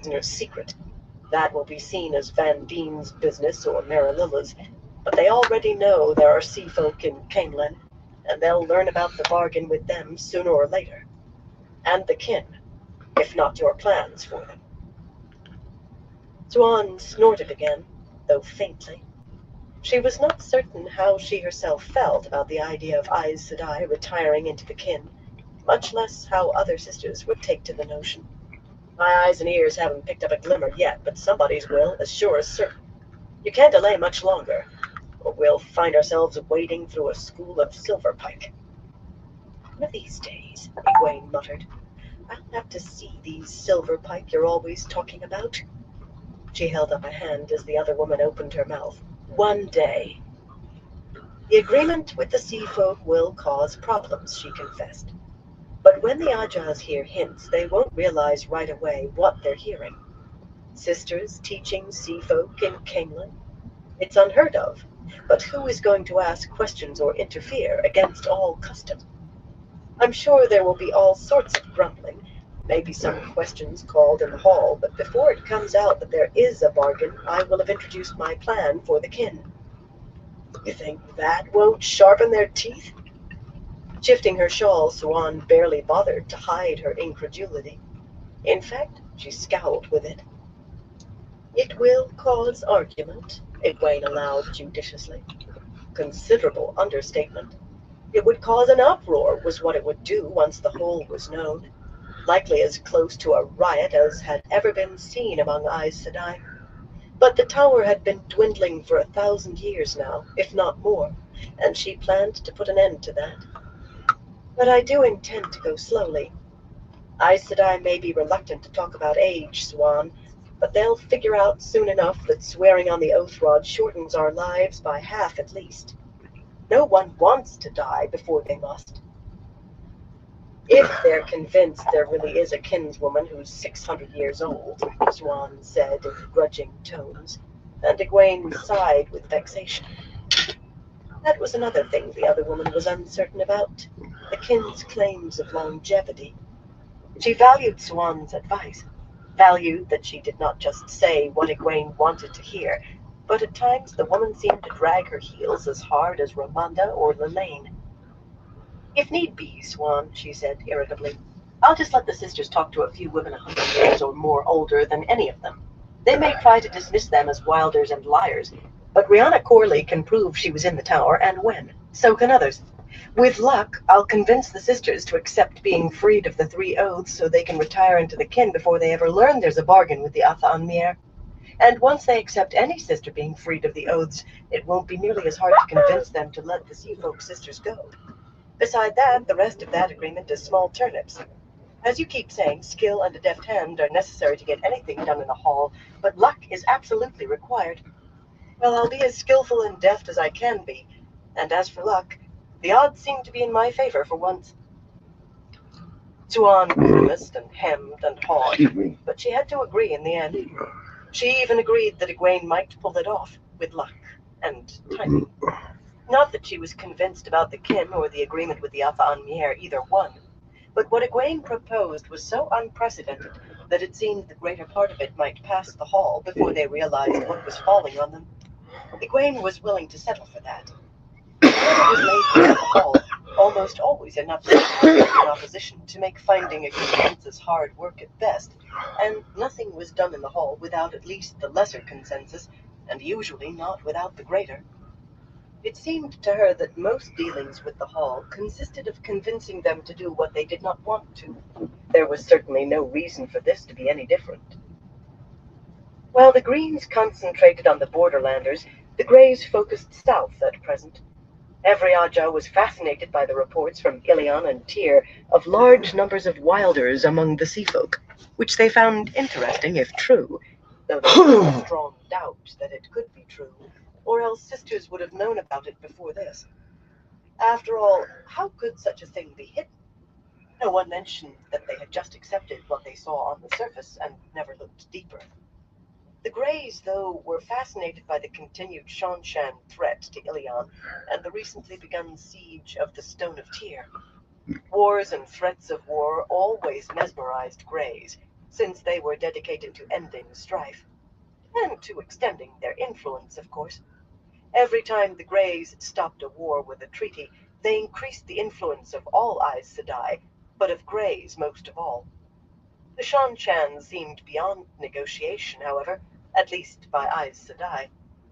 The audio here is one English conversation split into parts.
prisoner's secret. That will be seen as Van Dien's business or Marilla's, but they already know there are sea folk in Camelin, and they'll learn about the bargain with them sooner or later. And the kin, if not your plans for them. Swan snorted again, though faintly. She was not certain how she herself felt about the idea of Aes Sedai retiring into the kin, much less how other sisters would take to the notion. My eyes and ears haven't picked up a glimmer yet, but somebody's will, as sure as certain. You can't delay much longer, or we'll find ourselves wading through a school of silverpike. One of these days, Egwene muttered, I'll have to see these silverpike you're always talking about. She held up a hand as the other woman opened her mouth. One day. The agreement with the sea folk will cause problems, she confessed. But when the Ajahs hear hints, they won't realize right away what they're hearing. Sisters teaching sea folk in Camelin? It's unheard of, but who is going to ask questions or interfere against all custom? I'm sure there will be all sorts of grumbling, maybe some questions called in the hall, but before it comes out that there is a bargain, I will have introduced my plan for the kin. You think that won't sharpen their teeth? Shifting her shawl, Swan barely bothered to hide her incredulity. In fact, she scowled with it. It will cause argument, Egwene allowed judiciously. Considerable understatement. It would cause an uproar, was what it would do once the whole was known. Likely as close to a riot as had ever been seen among Aes Sedai. But the tower had been dwindling for 1,000 years now, if not more, and she planned to put an end to that. But I do intend to go slowly. Aes Sedai may be reluctant to talk about age, Swan, but they'll figure out soon enough that swearing on the oath rod shortens our lives by half at least. No one wants to die before they must. If they're convinced there really is a kinswoman who's 600 years old, Swan said in grudging tones, and Egwene sighed with vexation. That was another thing the other woman was uncertain about, the kin's claims of longevity. She valued Swan's advice, valued that she did not just say what Egwene wanted to hear, but at times the woman seemed to drag her heels as hard as Ramonda or Lelaine. If need be, Swan, she said irritably, I'll just let the sisters talk to a few women 100 years or more older than any of them. They may try to dismiss them as wilders and liars, but Rihanna Corley can prove she was in the tower and when. So can others. With luck, I'll convince the sisters to accept being freed of the 3 oaths so they can retire into the kin before they ever learn there's a bargain with the Atha Anmir. And once they accept any sister being freed of the oaths, it won't be nearly as hard to convince them to let the Sea Folk sisters go. Beside that, the rest of that agreement is small turnips. As you keep saying, skill and a deft hand are necessary to get anything done in the hall, but luck is absolutely required. Well, I'll be as skillful and deft as I can be, and as for luck, the odds seem to be in my favor for once. Swan grimaced and hemmed and hawed, but she had to agree in the end. She even agreed that Egwene might pull it off, with luck and timing. Not that she was convinced about the kin or the agreement with the Atha Anmir, either one. But what Egwene proposed was so unprecedented that it seemed the greater part of it might pass the hall before they realized what was falling on them. Egwene was willing to settle for that. Whatever was laid in the hall, almost always enough in opposition to make finding a consensus hard work at best, and nothing was done in the hall without at least the lesser consensus, and usually not without the greater. It seemed to her that most dealings with the hall consisted of convincing them to do what they did not want to. There was certainly no reason for this to be any different. While the Greens concentrated on the borderlanders, the Greys focused south at present. Every Ajah was fascinated by the reports from Ilion and Tyr of large numbers of wilders among the sea folk, which they found interesting if true, though there was a strong doubt that it could be true, or else sisters would have known about it before this. After all, how could such a thing be hidden? No one mentioned that they had just accepted what they saw on the surface and never looked deeper. The Greys, though, were fascinated by the continued Shanshan threat to Ilion and the recently begun siege of the Stone of Tyr. Wars and threats of war always mesmerized Greys, since they were dedicated to ending strife, and to extending their influence, of course. Every time the Greys stopped a war with a treaty, they increased the influence of all Aes Sedai, but of Greys most of all. The Shan-Chan seemed beyond negotiation, however, at least by Aes Sedai,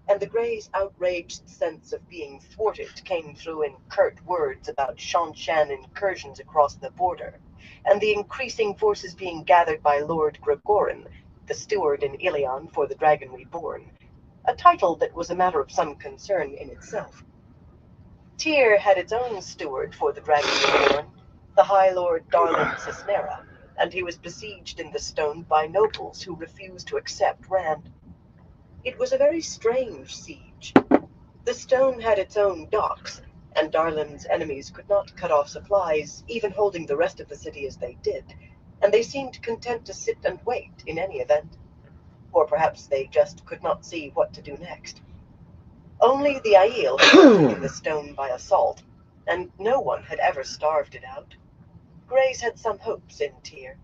and the Greys' outraged sense of being thwarted came through in curt words about Shan-Chan incursions across the border, and the increasing forces being gathered by Lord Gregorin, the steward in Ilion for the Dragon Reborn, a title that was a matter of some concern in itself. Tyr had its own steward for the Dragon Reborn, the High Lord Darlin Cisnera, and he was besieged in the stone by nobles who refused to accept Rand. It was a very strange siege. The stone had its own docks, and Darlin's enemies could not cut off supplies, even holding the rest of the city as they did, and they seemed content to sit and wait in any event. Or perhaps they just could not see what to do next. Only the Aiel had taken the stone by assault, and no one had ever starved it out. Greys had some hopes in Tyr.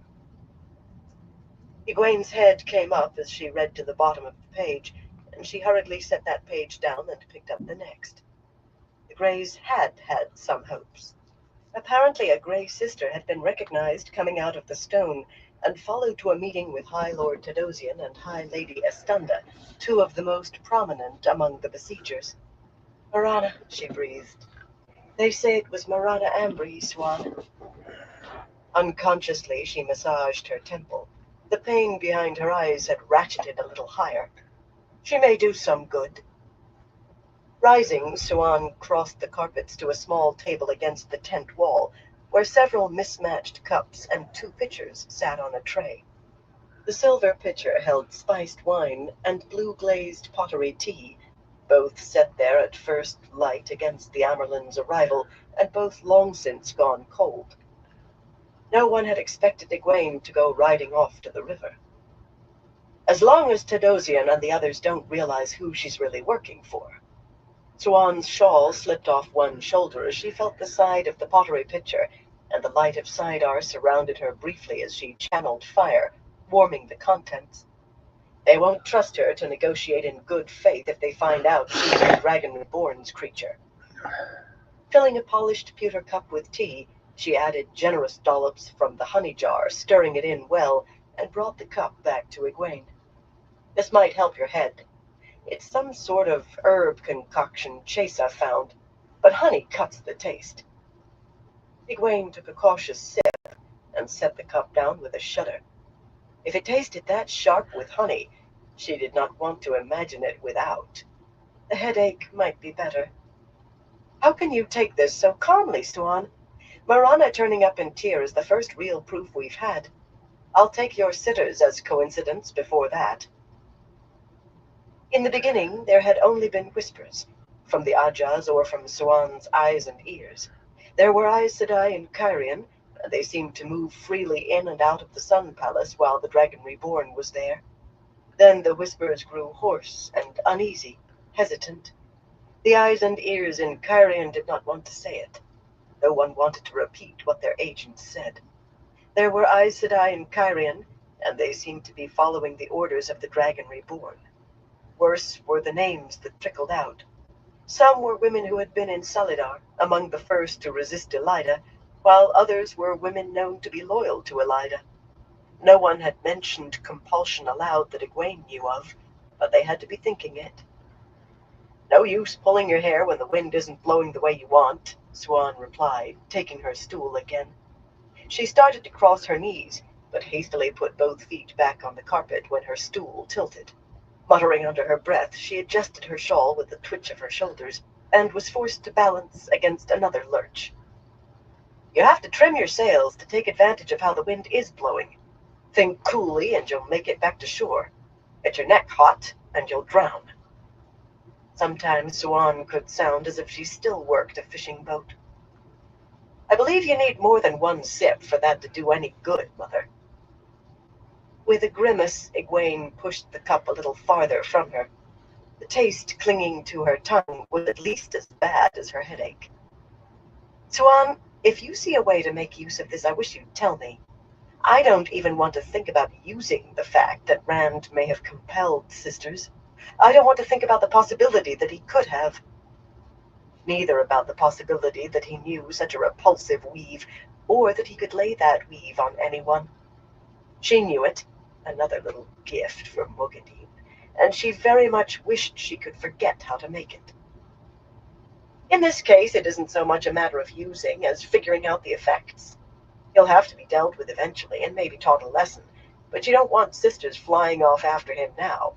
Egwene's head came up as she read to the bottom of the page, and she hurriedly set that page down and picked up the next. The Greys had some hopes. Apparently a Grey sister had been recognized coming out of the stone, and followed to a meeting with High Lord Tadosian and High Lady Estunda, two of the most prominent among the besiegers. "Marana," she breathed. "They say it was Marana Ambry, Swan." Unconsciously, she massaged her temple. The pain behind her eyes had ratcheted a little higher. "She may do some good." Rising, Swan crossed the carpets to a small table against the tent wall, where several mismatched cups and two pitchers sat on a tray. The silver pitcher held spiced wine and blue-glazed pottery tea, both set there at first light against the Amerlin's arrival, and both long since gone cold. No one had expected Egwene to go riding off to the river. As long as Tadosian and the others don't realize who she's really working for. Swan's shawl slipped off one shoulder as she felt the side of the pottery pitcher, and the light of Sidar surrounded her briefly as she channeled fire, warming the contents. They won't trust her to negotiate in good faith if they find out she's the Dragon Reborn's creature. Filling a polished pewter cup with tea, she added generous dollops from the honey jar, stirring it in well, and brought the cup back to Egwene. "This might help your head. It's some sort of herb concoction Chesa found, but honey cuts the taste." Egwene took a cautious sip and set the cup down with a shudder. If it tasted that sharp with honey, she did not want to imagine it without. The headache might be better. "How can you take this so calmly, Swan? Marana turning up in Tyr is the first real proof we've had. I'll take your sitters as coincidence before that." In the beginning, there had only been whispers, from the Ajas or from Swan's eyes and ears. There were Aes Sedai in Cairhien, and they seemed to move freely in and out of the Sun Palace while the Dragon Reborn was there. Then the whispers grew hoarse and uneasy, hesitant. The eyes and ears in Cairhien did not want to say it. No one wanted to repeat what their agents said. There were Aes Sedai in Cairhien, and they seemed to be following the orders of the Dragon Reborn. Worse were the names that trickled out. Some were women who had been in Salidar, among the first to resist Elida, while others were women known to be loyal to Elida. No one had mentioned compulsion aloud that Egwene knew of, but they had to be thinking it. "No use pulling your hair when the wind isn't blowing the way you want," Swan replied, taking her stool again. She started to cross her knees, but hastily put both feet back on the carpet when her stool tilted. Muttering under her breath, she adjusted her shawl with a twitch of her shoulders, and was forced to balance against another lurch. "You have to trim your sails to take advantage of how the wind is blowing. Think coolly and you'll make it back to shore. Get your neck hot and you'll drown." Sometimes Swan could sound as if she still worked a fishing boat. "I believe you need more than one sip for that to do any good, Mother." With a grimace, Egwene pushed the cup a little farther from her. The taste clinging to her tongue was at least as bad as her headache. "Swan, if you see a way to make use of this, I wish you'd tell me. I don't even want to think about using the fact that Rand may have compelled sisters. I don't want to think about the possibility that he could have. Neither about the possibility that he knew such a repulsive weave, or that he could lay that weave on anyone. She knew it, another little gift from Mogadeen, and she very much wished she could forget how to make it. In this case, it isn't so much a matter of using as figuring out the effects. He'll have to be dealt with eventually, and maybe taught a lesson, but you don't want sisters flying off after him now,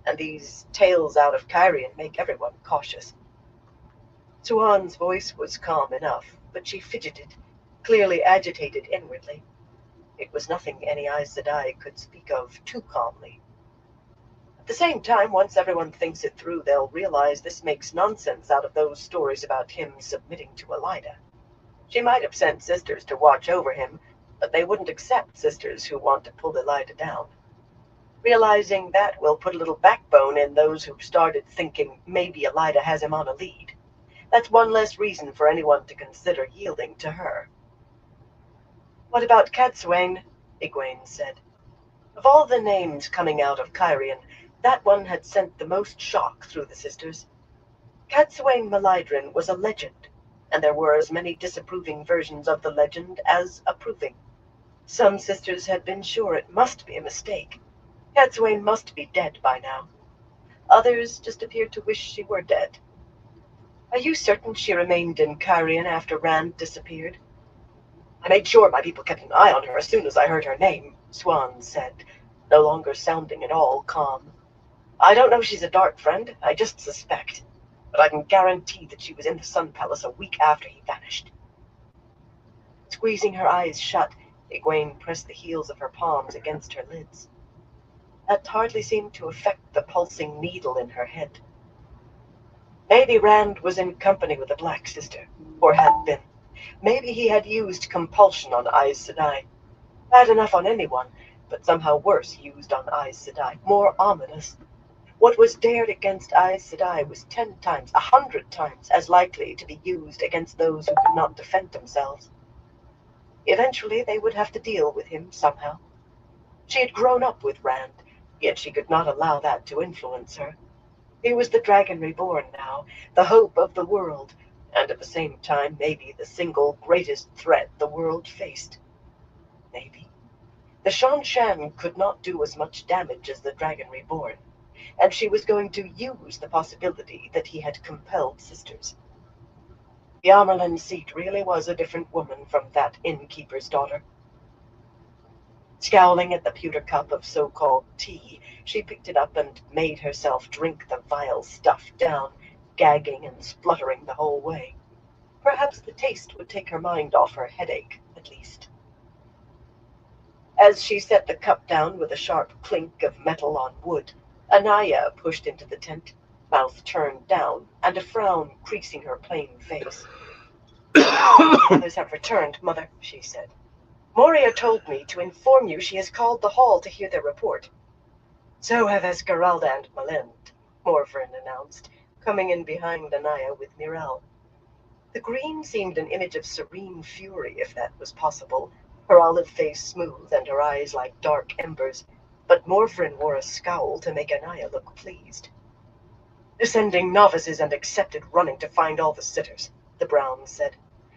and these tales out of Kyrian make everyone cautious. Suan's voice was calm enough, but she fidgeted, clearly agitated inwardly. It was nothing any Aes Sedai could speak of too calmly. At the same time, once everyone thinks it through, they'll realize this makes nonsense out of those stories about him submitting to Elida. She might have sent sisters to watch over him, but they wouldn't accept sisters who want to pull Elida down. Realizing that will put a little backbone in those who've started thinking maybe Elida has him on a lead. That's one less reason for anyone to consider yielding to her. What about Cadsuane? Egwene said. Of all the names coming out of Kyrian, that one had sent the most shock through the sisters. Cadsuane Malydrin was a legend, and there were as many disapproving versions of the legend as approving. Some sisters had been sure it must be a mistake. Cadsuane must be dead by now. Others just appeared to wish she were dead. Are you certain she remained in Kyrian after Rand disappeared? I made sure my people kept an eye on her as soon as I heard her name, Swan said, no longer sounding at all calm. I don't know she's a dark friend, I just suspect. But I can guarantee that she was in the Sun Palace a week after he vanished. Squeezing her eyes shut, Egwene pressed the heels of her palms against her lids. That hardly seemed to affect the pulsing needle in her head. Maybe Rand was in company with the Black Sister, or had been. Maybe he had used compulsion on Aes Sedai. Bad enough on anyone, but somehow worse used on Aes Sedai, more ominous. What was dared against Aes Sedai was 10 times, 100 times as likely to be used against those who could not defend themselves. Eventually they would have to deal with him somehow. She had grown up with Rand, yet she could not allow that to influence her. He was the Dragon Reborn now, the hope of the world, and at the same time maybe the single greatest threat the world faced. Maybe. The Shan could not do as much damage as the Dragon Reborn, and she was going to use the possibility that he had compelled sisters. The Amerlin seat really was a different woman from that innkeeper's daughter. Scowling at the pewter cup of so-called tea, she picked it up and made herself drink the vile stuff down, gagging and spluttering the whole way. Perhaps the taste would take her mind off her headache, at least. As she set the cup down with a sharp clink of metal on wood, Anaya pushed into the tent, mouth turned down, and a frown creasing her plain face. The others have returned, Mother, she said. Moria told me to inform you she has called the hall to hear their report. So have Esmeralda and Malend, Morfrin announced, coming in behind Anaya with Mirel. The green seemed an image of serene fury, if that was possible, her olive face smooth and her eyes like dark embers, but Morfrin wore a scowl to make Anaya look pleased. Descending novices and accepted running to find all the sitters, the Brown said.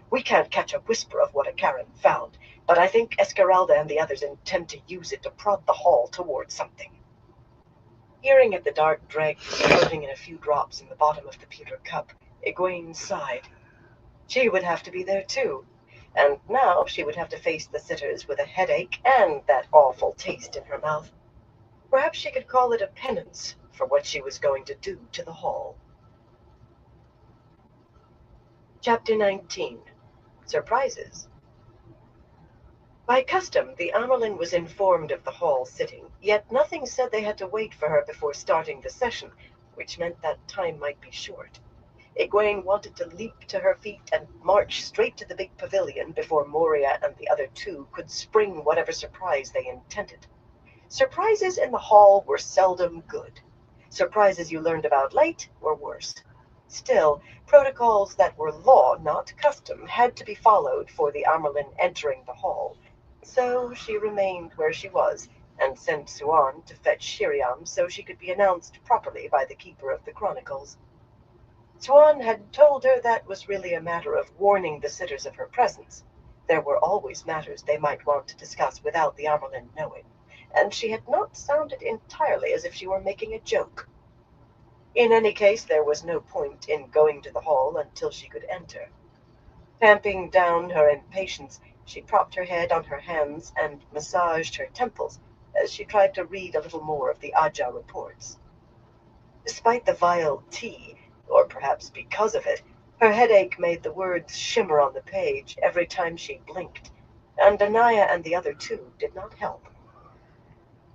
We can't catch a whisper of what a Karen found, but I think Esmeralda and the others intend to use it to prod the hall towards something. Hearing at the dark dregs floating in a few drops in the bottom of the pewter cup, Egwene sighed. She would have to be there too, and now she would have to face the sitters with a headache and that awful taste in her mouth. Perhaps she could call it a penance for what she was going to do to the hall. Chapter 19. Surprises. By custom, the Amerlin was informed of the hall sitting, yet nothing said they had to wait for her before starting the session, which meant that time might be short. Egwene wanted to leap to her feet and march straight to the big pavilion before Moria and the other two could spring whatever surprise they intended. Surprises in the hall were seldom good. Surprises you learned about late were worse. Still, protocols that were law, not custom, had to be followed for the Amerlin entering the hall, So she remained where she was, and sent Suan to fetch Shiriam so she could be announced properly by the keeper of the chronicles. Suan had told her that was really a matter of warning the sitters of her presence. There were always matters they might want to discuss without the Amerlin knowing, and she had not sounded entirely as if she were making a joke. In any case, there was no point in going to the hall until she could enter. Tamping down her impatience, she propped her head on her hands and massaged her temples as she tried to read a little more of the Aja reports. Despite the vile tea, or perhaps because of it, her headache made the words shimmer on the page every time she blinked, and Anaya and the other two did not help.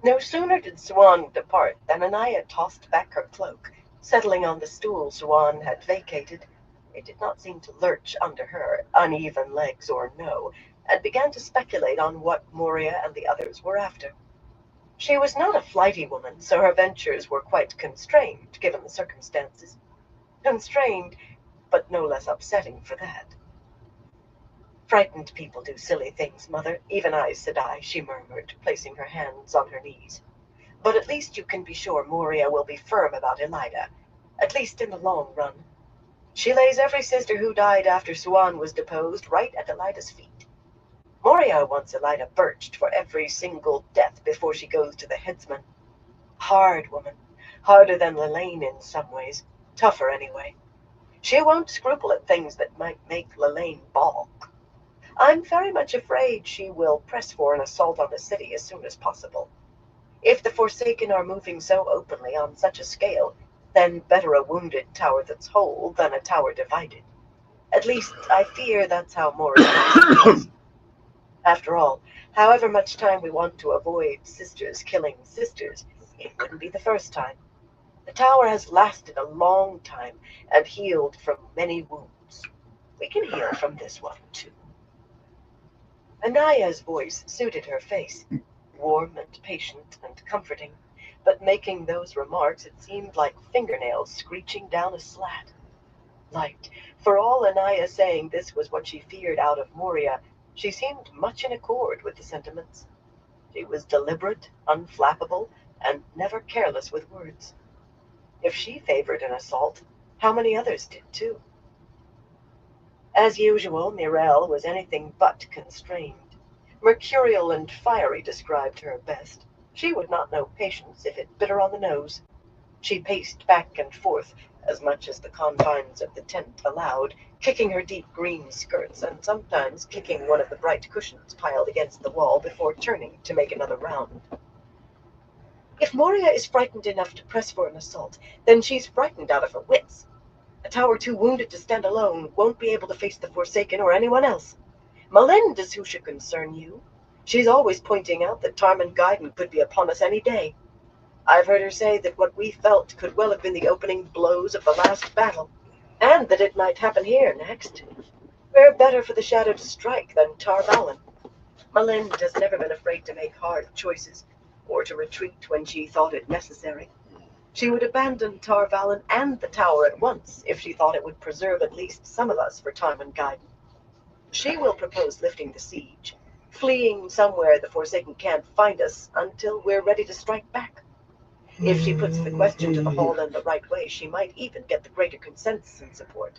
No sooner did Suan depart than Anaya tossed back her cloak, settling on the stool Suan had vacated. It did not seem to lurch under her, uneven legs or no, and began to speculate on what Moria and the others were after. She was not a flighty woman, so her ventures were quite constrained, given the circumstances. Constrained, but no less upsetting for that. Frightened people do silly things, Mother, even Aes Sedai, she murmured, placing her hands on her knees. But at least you can be sure Moria will be firm about Elida, at least in the long run. She lays every sister who died after Suan was deposed right at Elida's feet. Moria wants Elida birched for every single death before she goes to the headsman. Hard woman. Harder than Lelaine in some ways. Tougher, anyway. She won't scruple at things that might make Lelaine balk. I'm very much afraid she will press for an assault on the city as soon as possible. If the Forsaken are moving so openly on such a scale, then better a wounded tower that's whole than a tower divided. At least, I fear that's how Moria feels. After all, however much time we want to avoid sisters killing sisters, it wouldn't be the first time. The tower has lasted a long time and healed from many wounds. We can heal from this one, too. Anaya's voice suited her face, warm and patient and comforting, but making those remarks it seemed like fingernails screeching down a slat. Light. For all Anaya saying this was what she feared out of Moria, she seemed much in accord with the sentiments. She was deliberate, unflappable, and never careless with words. If she favored an assault, how many others did too? As usual, Mirelle was anything but constrained. Mercurial and fiery described her best. She would not know patience if it bit her on the nose. She paced back and forth as much as the confines of the tent allowed, kicking her deep green skirts and sometimes kicking one of the bright cushions piled against the wall before turning to make another round. If Moria is frightened enough to press for an assault, then she's frightened out of her wits. A tower too wounded to stand alone won't be able to face the Forsaken or anyone else. Malind is who should concern you. She's always pointing out that Tarman Gaiden could be upon us any day. I've heard her say that what we felt could well have been the opening blows of the last battle, and that it might happen here next. We're better for the shadow to strike than Tar Valon. Malind has never been afraid to make hard choices, or to retreat when she thought it necessary. She would abandon Tar Valon and the tower at once if she thought it would preserve at least some of us for Tarman Gaiden. She will propose lifting the siege, fleeing somewhere the Forsaken can't find us until we're ready to strike back. If she puts the question to the hall in the right way, she might even get the greater consensus in support.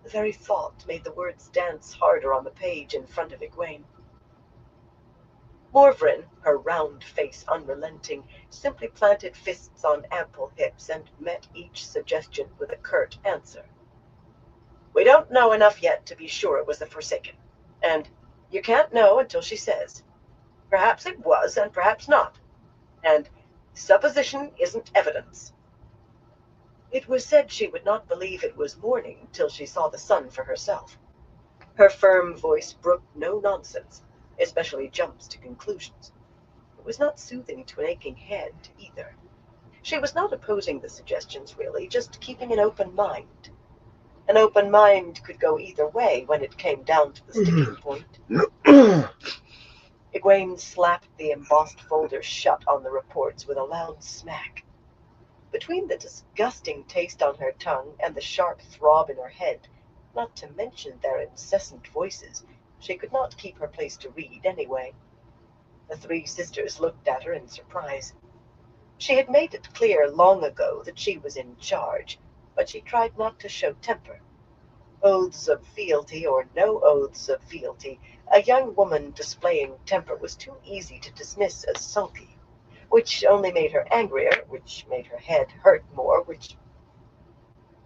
The very thought made the words dance harder on the page in front of Egwene. Morvrin, her round face unrelenting, simply planted fists on ample hips and met each suggestion with a curt answer. We don't know enough yet to be sure it was the Forsaken, and you can't know until she says. Perhaps it was, and perhaps not, and supposition isn't evidence. It was said she would not believe it was morning till she saw the sun for herself. Her firm voice brooked no nonsense, especially jumps to conclusions. It was not soothing to an aching head, either. She was not opposing the suggestions, really, just keeping an open mind. An open mind could go either way when it came down to the sticking point. Egwene slapped the embossed folder shut on the reports with a loud smack. Between the disgusting taste on her tongue and the sharp throb in her head, not to mention their incessant voices, She could not keep her place to read anyway. The three sisters looked at her in surprise. She had made it clear long ago that she was in charge, but she tried not to show temper. Oaths of fealty or no oaths of fealty, a young woman displaying temper was too easy to dismiss as sulky, which only made her angrier, which made her head hurt more, which...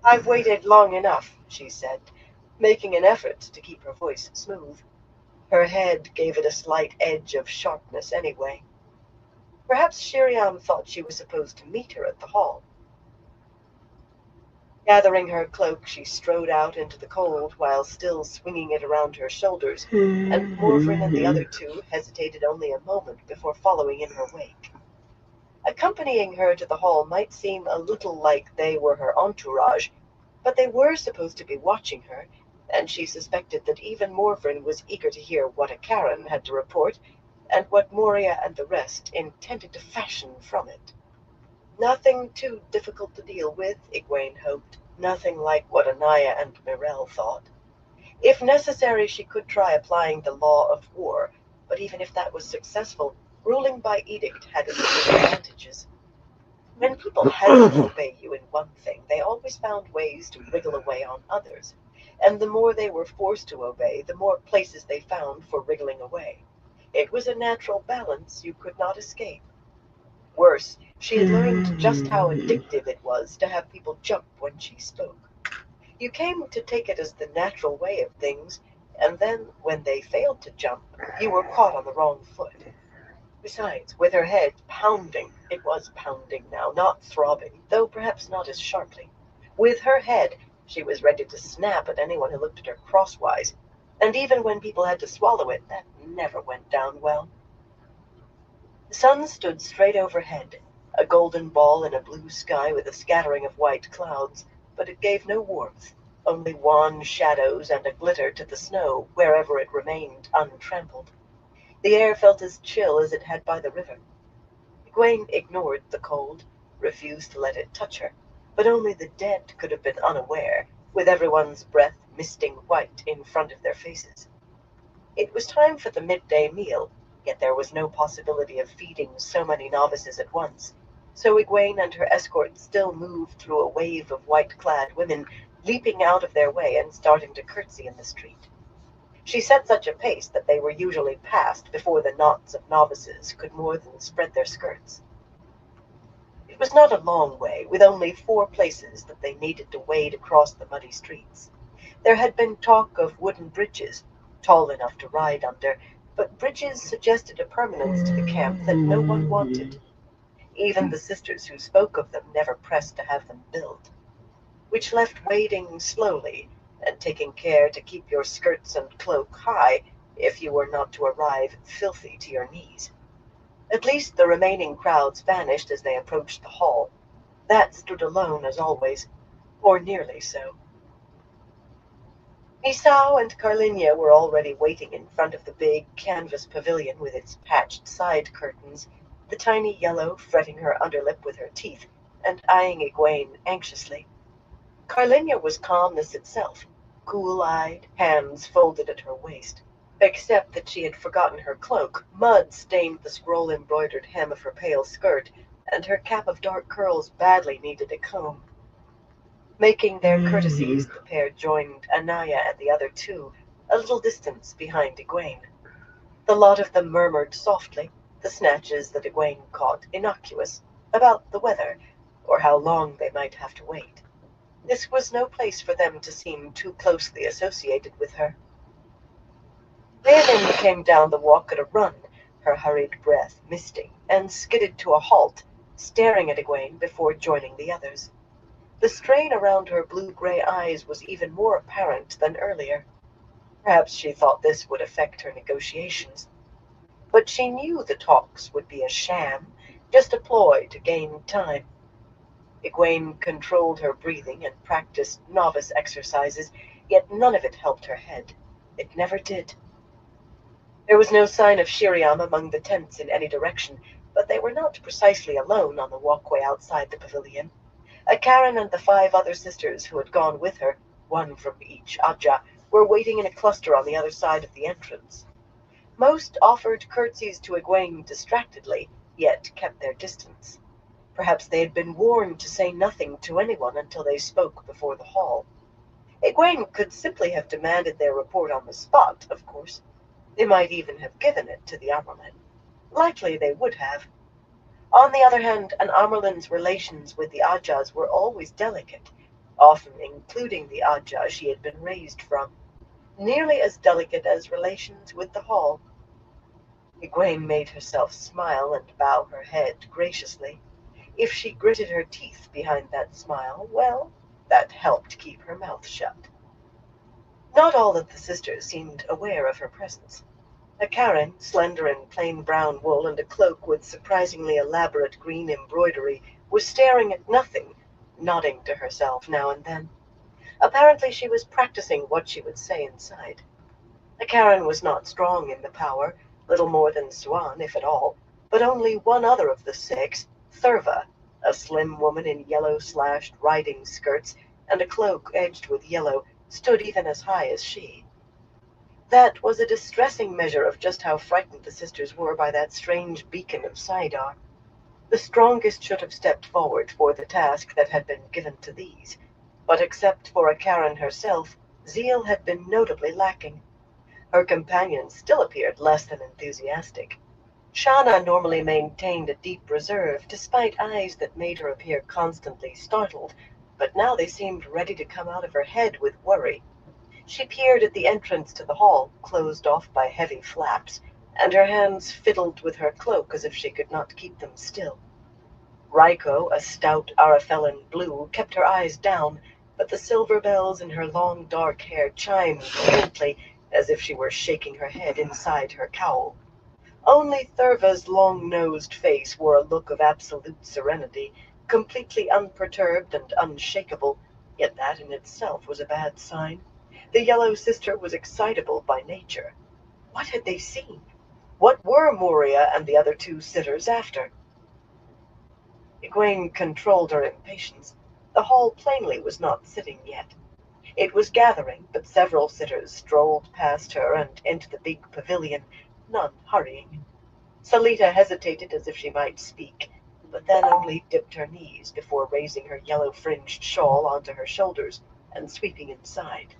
"I've waited long enough," she said, making an effort to keep her voice smooth. Her head gave it a slight edge of sharpness anyway. Perhaps Shiriam thought she was supposed to meet her at the hall. Gathering her cloak, she strode out into the cold while still swinging it around her shoulders, and Morvern and the other two hesitated only a moment before following in her wake. Accompanying her to the hall might seem a little like they were her entourage, but they were supposed to be watching her, and she suspected that even Morvern was eager to hear what a Karen had to report, and what Moria and the rest intended to fashion from it. Nothing too difficult to deal with, Egwene hoped. Nothing like what Anaya and Mirel thought. If necessary, she could try applying the law of war, but even if that was successful, ruling by edict had its disadvantages. When people had to obey you in one thing, they always found ways to wriggle away on others, and the more they were forced to obey, the more places they found for wriggling away. It was a natural balance you could not escape. Worse, she had learned just how addictive it was to have people jump when she spoke. You came to take it as the natural way of things, and then, when they failed to jump, you were caught on the wrong foot. Besides, with her head pounding, it was pounding now, not throbbing, though perhaps not as sharply. With her head, she was ready to snap at anyone who looked at her crosswise, and even when people had to swallow it, that never went down well. The sun stood straight overhead, a golden ball in a blue sky with a scattering of white clouds, but it gave no warmth, only wan shadows and a glitter to the snow wherever it remained untrampled. The air felt as chill as it had by the river. Egwene ignored the cold, refused to let it touch her, but only the dead could have been unaware, with everyone's breath misting white in front of their faces. It was time for the midday meal, yet there was no possibility of feeding so many novices at once, so Egwene and her escort still moved through a wave of white-clad women, leaping out of their way and starting to curtsy in the street. She set such a pace that they were usually passed before the knots of novices could more than spread their skirts. It was not a long way, with only 4 places that they needed to wade across the muddy streets. There had been talk of wooden bridges, tall enough to ride under, but bridges suggested a permanence to the camp that no one wanted. Even the sisters who spoke of them never pressed to have them built, which left wading slowly and taking care to keep your skirts and cloak high if you were not to arrive filthy to your knees. At least the remaining crowds vanished as they approached the hall. That stood alone as always, or nearly so. Misao and Carlinia were already waiting in front of the big canvas pavilion with its patched side curtains, the tiny yellow fretting her underlip with her teeth, and eyeing Egwene anxiously. Carlinia was calmness itself, cool-eyed, hands folded at her waist, except that she had forgotten her cloak. Mud stained the scroll-embroidered hem of her pale skirt, and her cap of dark curls badly needed a comb. Making their courtesies, the pair joined Anaya and the other two, a little distance behind Egwene. The lot of them murmured softly, the snatches that Egwene caught innocuous, about the weather, or how long they might have to wait. This was no place for them to seem too closely associated with her. Leonin came down the walk at a run, her hurried breath misting, and skidded to a halt, staring at Egwene before joining the others. The strain around her blue-gray eyes was even more apparent than earlier. Perhaps she thought this would affect her negotiations. But she knew the talks would be a sham, just a ploy to gain time. Egwene controlled her breathing and practiced novice exercises, yet none of it helped her head. It never did. There was no sign of Shiriam among the tents in any direction, but they were not precisely alone on the walkway outside the pavilion. Karen and the 5 other sisters who had gone with her, one from each Aja, were waiting in a cluster on the other side of the entrance. Most offered curtsies to Egwene distractedly, yet kept their distance. Perhaps they had been warned to say nothing to anyone until they spoke before the hall. Egwene could simply have demanded their report on the spot, of course. They might even have given it to the Amyrlin. Likely they would have. On the other hand, an Amyrlin's relations with the Ajahs were always delicate, often including the Ajah she had been raised from. Nearly as delicate as relations with the hall. Egwene made herself smile and bow her head graciously. If she gritted her teeth behind that smile, well, that helped keep her mouth shut. Not all of the sisters seemed aware of her presence. A Karen, slender in plain brown wool and a cloak with surprisingly elaborate green embroidery, was staring at nothing, nodding to herself now and then. Apparently she was practicing what she would say inside. A Karen was not strong in the power, little more than Swan, if at all, but only one other of the six, Thurva, a slim woman in yellow-slashed riding skirts and a cloak edged with yellow, stood even as high as she. That was a distressing measure of just how frightened the sisters were by that strange beacon of Saidar. The strongest should have stepped forward for the task that had been given to these, but except for a Karen herself, zeal had been notably lacking. Her companions still appeared less than enthusiastic. Shanna normally maintained a deep reserve, despite eyes that made her appear constantly startled, but now they seemed ready to come out of her head with worry. She peered at the entrance to the hall, closed off by heavy flaps, and her hands fiddled with her cloak as if she could not keep them still. Raiko, a stout Arafellan blue, kept her eyes down, but the silver bells in her long dark hair chimed faintly, as if she were shaking her head inside her cowl. Only Thurva's long-nosed face wore a look of absolute serenity, completely unperturbed and unshakable, yet that in itself was a bad sign. The Yellow Sister was excitable by nature. What had they seen? What were Moria and the other two sitters after? Egwene controlled her impatience. The hall plainly was not sitting yet. It was gathering, but several sitters strolled past her and into the big pavilion, none hurrying. Salita hesitated as if she might speak, but then only dipped her knees before raising her yellow-fringed shawl onto her shoulders and sweeping inside.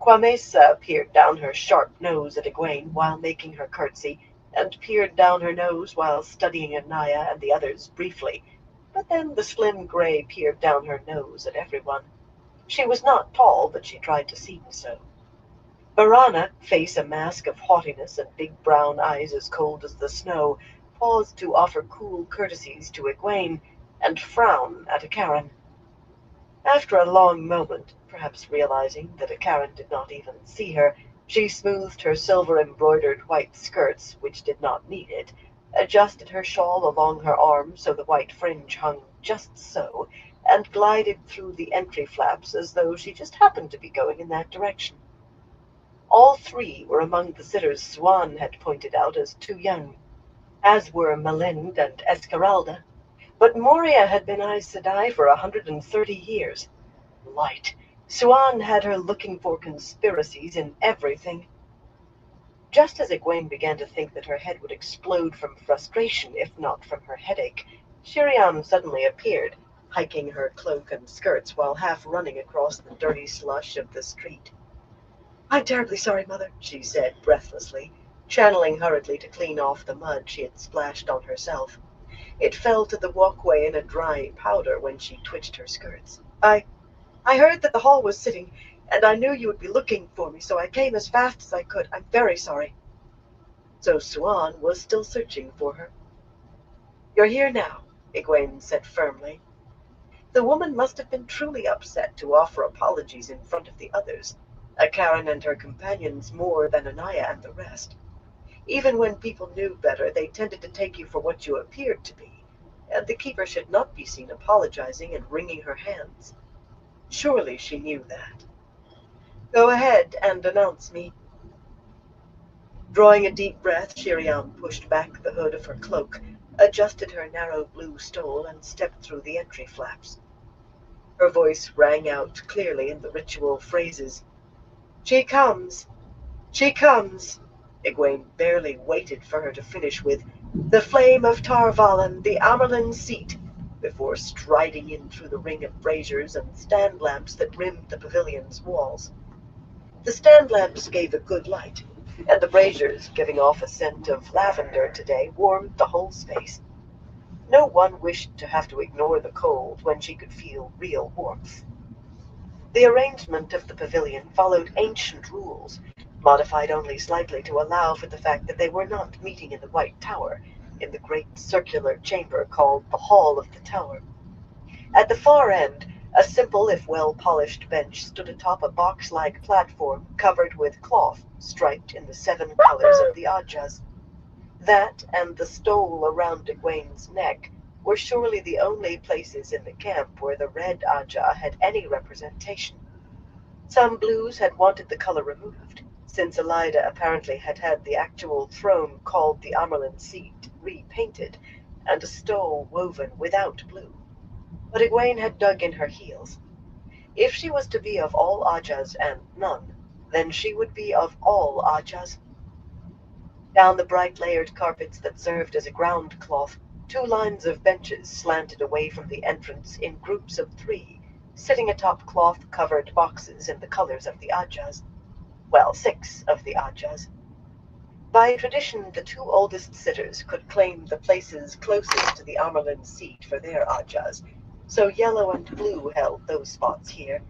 Quamesa peered down her sharp nose at Egwene while making her curtsy, and peered down her nose while studying Anaya and the others briefly, but then the slim gray peered down her nose at everyone. She was not tall, but she tried to seem so. Barana, face a mask of haughtiness and big brown eyes as cold as the snow, paused to offer cool courtesies to Egwene and frown at a Karen. After a long moment, perhaps realizing that a Karen did not even see her, she smoothed her silver-embroidered white skirts, which did not need it, adjusted her shawl along her arm so the white fringe hung just so, and glided through the entry flaps as though she just happened to be going in that direction. All three were among the sitters Swan had pointed out as too young, as were Melind and Esmeralda. But Moria had been Aes Sedai for 130 years. Light. Swan had her looking for conspiracies in everything. Just as Egwene began to think that her head would explode from frustration, if not from her headache, Shiriam suddenly appeared, hiking her cloak and skirts while half running across the dirty slush of the street. "I'm terribly sorry, Mother," she said breathlessly, channeling hurriedly to clean off the mud she had splashed on herself. It fell to the walkway in a dry powder when she twitched her skirts. I heard that the hall was sitting, and I knew you would be looking for me, so I came as fast as I could. I'm very sorry." So Swan was still searching for her. "You're here now," Egwene said firmly. The woman must have been truly upset to offer apologies in front of the others, a Karen and her companions more than Anaya and the rest. Even when people knew better, they tended to take you for what you appeared to be, and the keeper should not be seen apologizing and wringing her hands. Surely she knew that. "Go ahead and announce me." Drawing a deep breath, Shiriam pushed back the hood of her cloak, adjusted her narrow blue stole, and stepped through the entry flaps. Her voice rang out clearly in the ritual phrases. She comes! She comes! Egwene barely waited for her to finish with, "The flame of Tar-Valon, the Amyrlin seat," before striding in through the ring of braziers and stand lamps that rimmed the pavilion's walls. The stand lamps gave a good light, and the braziers, giving off a scent of lavender today, warmed the whole space. No one wished to have to ignore the cold when she could feel real warmth. The arrangement of the pavilion followed ancient rules, modified only slightly to allow for the fact that they were not meeting in the White Tower, in the great circular chamber called the Hall of the Tower. At the far end, a simple if well-polished bench stood atop a box-like platform covered with cloth striped in the 7 colors of the Ajahs. That and the stole around Egwene's neck were surely the only places in the camp where the red Ajah had any representation. Some blues had wanted the color removed, since Elida apparently had had the actual throne called the Amyrlin seat repainted, and a stole woven without blue. But Egwene had dug in her heels. If she was to be of all Ajahs and none, then she would be of all Ajahs. Down the bright layered carpets that served as a ground cloth, 2 lines of benches slanted away from the entrance in groups of 3, sitting atop cloth-covered boxes in the colors of the Ajahs. Well, 6 of the Ajahs. By tradition, the 2 oldest sitters could claim the places closest to the Amyrlin seat for their Ajahs, so yellow and blue held those spots here.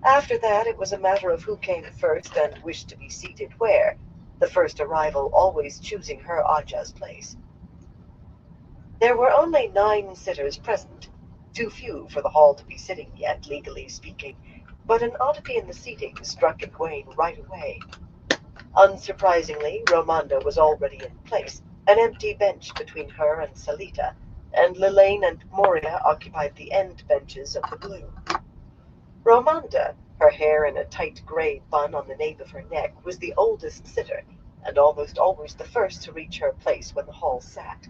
After that, it was a matter of who came first and wished to be seated where, the first arrival always choosing her Ajah's place. There were only 9 sitters present, too few for the hall to be sitting yet, legally speaking, but an oddity in the seating struck Egwene right away. Unsurprisingly, Romanda was already in place, an empty bench between her and Salita, and Lilane and Moria occupied the end benches of the blue. Romanda, her hair in a tight gray bun on the nape of her neck, was the oldest sitter, and almost always the first to reach her place when the hall sat.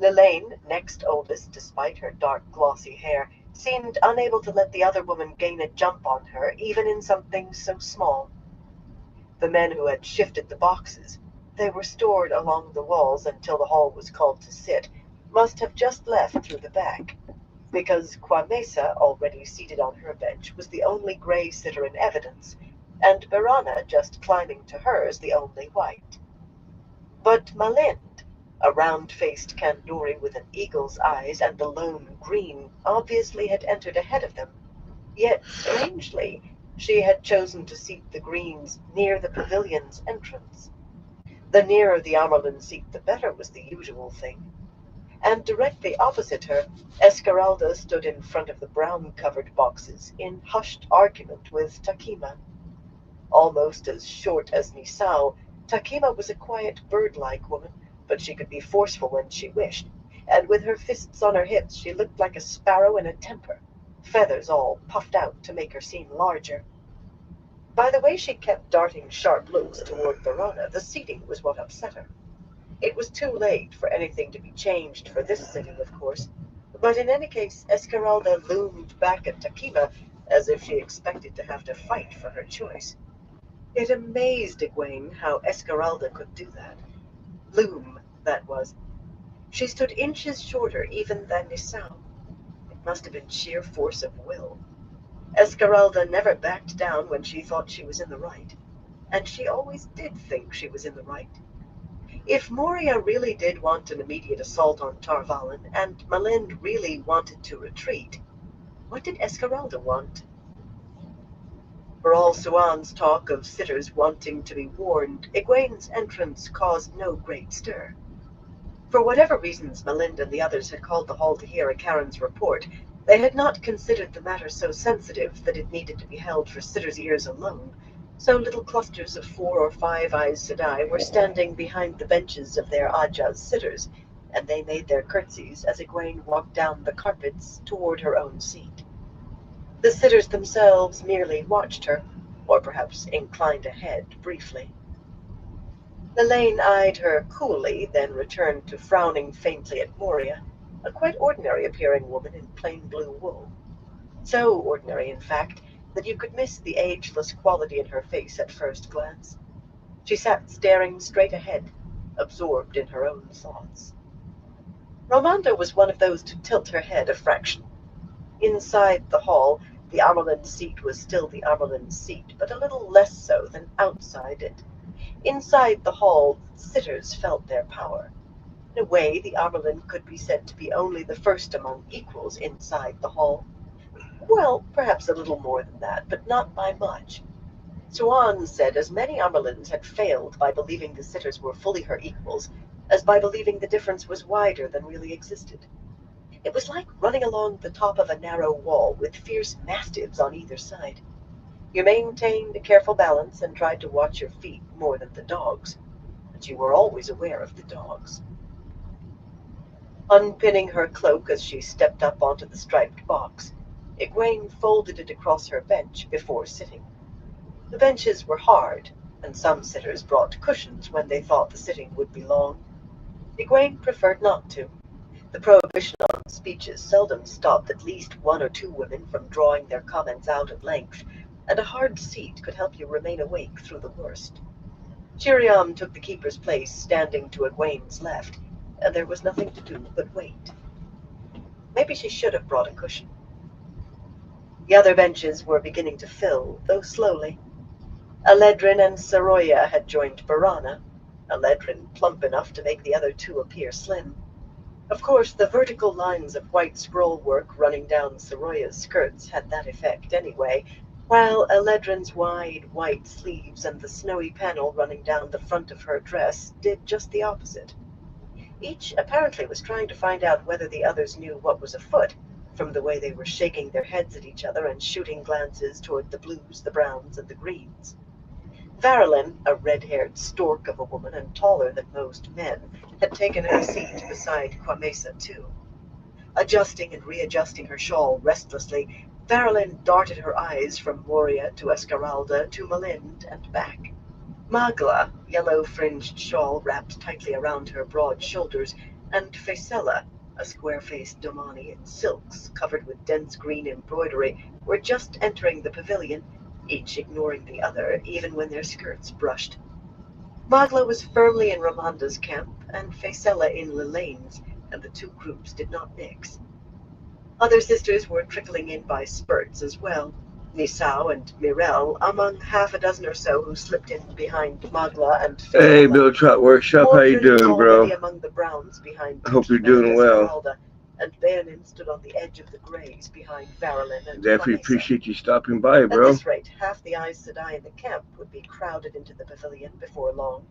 Lilane, next oldest despite her dark glossy hair, seemed unable to let the other woman gain a jump on her, even in something so small. The men who had shifted the boxes, they were stored along the walls until the hall was called to sit, must have just left through the back, because Quamesa, already seated on her bench, was the only gray sitter in evidence, and Birana, just climbing to hers, the only white. But Malind, a round-faced Kandori with an eagle's eyes and the lone green, obviously had entered ahead of them. Yet, strangely, she had chosen to seat the greens near the pavilion's entrance. The nearer the Amyrlin seat, the better was the usual thing. And directly opposite her, Esmeralda stood in front of the brown-covered boxes in hushed argument with Takima. Almost as short as Nisao, Takima was a quiet bird-like woman, but she could be forceful when she wished, and with her fists on her hips she looked like a sparrow in a temper, feathers all puffed out to make her seem larger. By the way she kept darting sharp looks toward Verona, the seating was what upset her. It was too late for anything to be changed for this sitting, of course, but in any case Esmeralda loomed back at Takima as if she expected to have to fight for her choice. It amazed Egwene how Esmeralda could do that. Loom, that was. She stood inches shorter even than Nisao. It must have been sheer force of will. Esmeralda never backed down when she thought she was in the right, and she always did think she was in the right. If Moria really did want an immediate assault on Tar-Valon, and Malind really wanted to retreat, what did Esmeralda want? For all Suan's talk of sitters wanting to be warned, Egwene's entrance caused no great stir. For whatever reasons Malind and the others had called the hall to hear Akaran's report, they had not considered the matter so sensitive that it needed to be held for sitters' ears alone, so little clusters of 4 or 5 Aes Sedai were standing behind the benches of their Ajah's sitters, and they made their curtsies as Egwene walked down the carpets toward her own seat. The sitters themselves merely watched her, or perhaps inclined a head briefly. Lilane eyed her coolly, then returned to frowning faintly at Moria, a quite ordinary-appearing woman in plain blue wool. So ordinary, in fact, that you could miss the ageless quality in her face at first glance. She sat staring straight ahead, absorbed in her own thoughts. Romanda was one of those to tilt her head a fraction. Inside the hall, the Amerlin seat was still the Amerlin seat, but a little less so than outside it. Inside the hall, sitters felt their power. In a way, the Amerlin could be said to be only the first among equals inside the hall. Well, perhaps a little more than that, but not by much. Swan said as many Amerlins had failed by believing the sitters were fully her equals as by believing the difference was wider than really existed. It was like running along the top of a narrow wall with fierce mastiffs on either side. You maintained a careful balance and tried to watch your feet more than the dogs, but you were always aware of the dogs. Unpinning her cloak as she stepped up onto the striped box, Egwene folded it across her bench before sitting. The benches were hard, and some sitters brought cushions when they thought the sitting would be long. Egwene preferred not to. The prohibition on speeches seldom stopped at least one or two women from drawing their comments out at length, and a hard seat could help you remain awake through the worst. Shiriam took the keeper's place, standing to Egwene's left, and there was nothing to do but wait. Maybe she should have brought a cushion. The other benches were beginning to fill, though slowly. Eledrin and Saroya had joined Barana, Eledrin plump enough to make the other two appear slim. Of course, the vertical lines of white scroll work running down Saroya's skirts had that effect anyway, while Eledrin's wide white sleeves and the snowy panel running down the front of her dress did just the opposite. Each apparently was trying to find out whether the others knew what was afoot, from the way they were shaking their heads at each other and shooting glances toward the blues, the browns, and the greens. Varylin, a red-haired stork of a woman and taller than most men, had taken her seat beside Quamesa too. Adjusting and readjusting her shawl restlessly, Varylin darted her eyes from Moria to Esmeralda to Malind and back. Magla, yellow-fringed shawl wrapped tightly around her broad shoulders, and Faisella, a square-faced Domani in silks covered with dense green embroidery, were just entering the pavilion, each ignoring the other, even when their skirts brushed. Magla was firmly in Ramanda's camp, and Faisella in Lilane's, and the two groups did not mix. Other sisters were trickling in by spurts as well, Nisao and Mirel among half a dozen or so who slipped in behind Magla and Faisella. Hey, Bill Truck Workshop, how you doing, bro? Among the browns behind I hope you're doing well. Esmeralda, and Bayanin stood on the edge of the grays behind Varylin and Definitely Quamesa. appreciate you stopping by, bro. At this rate, half the Aes Sedai in the camp would be crowded into the pavilion before long.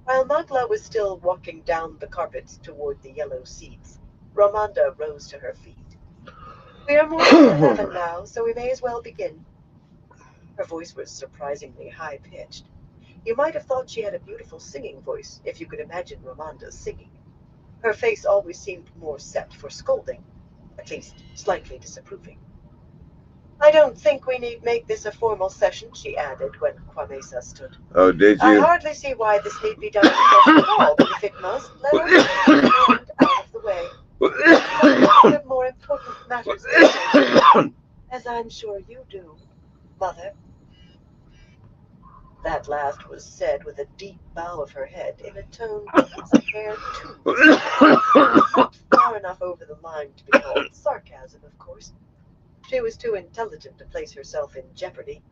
While Magla was still walking down the carpets toward the yellow seats, Romanda rose to her feet. "We are more than 11 now, so we may as well begin." Her voice was surprisingly high-pitched. You might have thought she had a beautiful singing voice, if you could imagine Romanda's singing. Her face always seemed more set for scolding, at least slightly disapproving. "I don't think we need make this a formal session," she added when Quamesa stood. Oh, did "I you? hardly see why this need be done at all, but if it must, let us get it out of the way. We have more important matters to say, as I'm sure you do, Mother." That last was said with a deep bow of her head in a tone a hair too not far enough over the line to be called sarcasm, of course. She was too intelligent to place herself in jeopardy.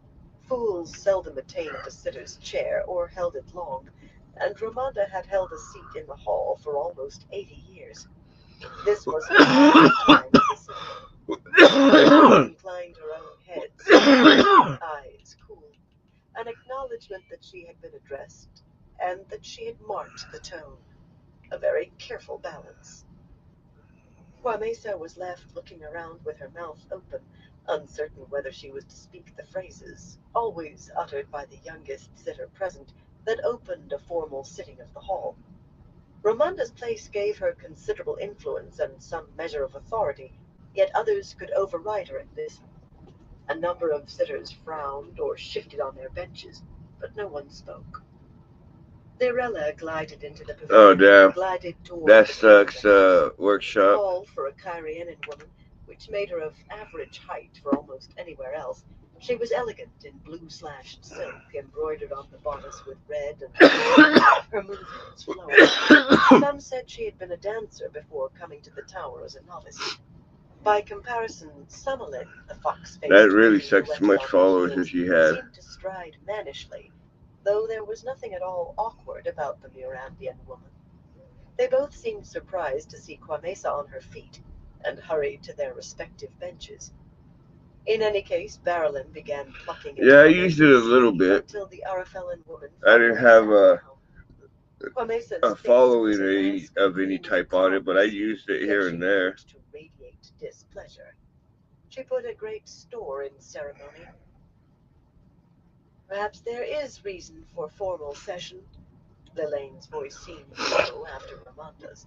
Fools seldom attained a sitter's chair or held it long, and Romanda had held a seat in the hall for almost 80 years. This was her time as a sitter. She inclined her own head, eyes cool, an acknowledgement that she had been addressed, and that she had marked the tone. A very careful balance. Quamesa was left looking around with her mouth open, uncertain whether she was to speak the phrases, always uttered by the youngest sitter present, that opened a formal sitting of the hall. Romanda's place gave her considerable influence and some measure of authority, yet others could override her in this. A number of sitters frowned or shifted on their benches, but no one spoke. Nirella glided into the pavilion. Oh, damn. Glided toward That the sucks, benches. Workshop. Tall for a Kyrianan woman, which made her of average height for almost anywhere else. She was elegant in blue-slashed silk, embroidered on the bodice with red and blue, her movements flowing. Some said she had been a dancer before coming to the tower as a novice. By comparison, Samalin, the fox-faced That really woman sucks who how much went followers on as she had. seemed to stride manishly, though there was nothing at all awkward about the Mirandian woman. They both seemed surprised to see Kwamesa on her feet, and hurried to their respective benches. In any case, Barrelin began plucking at Yeah, I used it a little bit. until the Arafellan woman I didn't have a Kwamesa's following face was of any type on it, but I used it here and there. to radiate displeasure. She put a great store in ceremony. Perhaps there is reason for formal session. Lelane's voice seemed low after Ramonda's.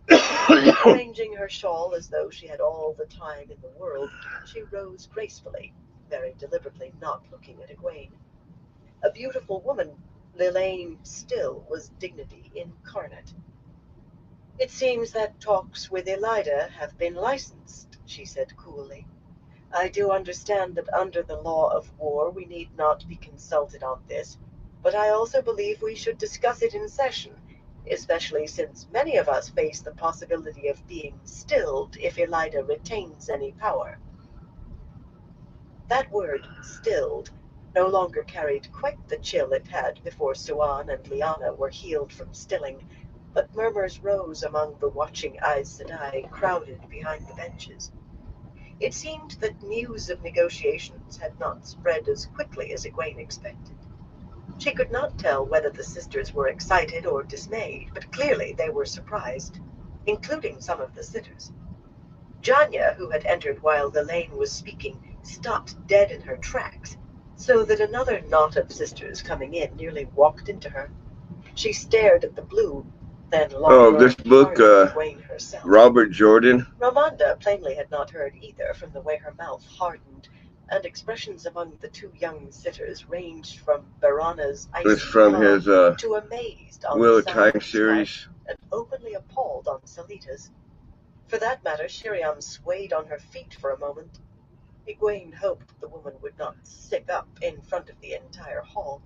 Arranging her shawl as though she had all the time in the world, she rose gracefully, very deliberately not looking at Egwene. A beautiful woman, Lelaine still was dignity incarnate. "It seems that talks with Elida have been licensed," she said coolly. "I do understand that under the law of war we need not be consulted on this, but I also believe we should discuss it in session, especially since many of us face the possibility of being stilled if Elida retains any power." That word, stilled, no longer carried quite the chill it had before Suan and Lyanna were healed from stilling, but murmurs rose among the watching Aes Sedai crowded behind the benches. It seemed that news of negotiations had not spread as quickly as Egwene expected. She could not tell whether the sisters were excited or dismayed, but clearly they were surprised, including some of the sitters. Janya, who had entered while Lelaine was speaking, stopped dead in her tracks, so that another knot of sisters coming in nearly walked into her. She stared at the blue, then this book, herself. Robert Jordan. Ramonda plainly had not heard either from the way her mouth hardened, and expressions among the two young sitters ranged from Barana's icy from his to amazed on Wheel of Time series, and openly appalled on Salita's. For that matter, Shiriam swayed on her feet for a moment. Egwene hoped the woman would not sick up in front of the entire hall.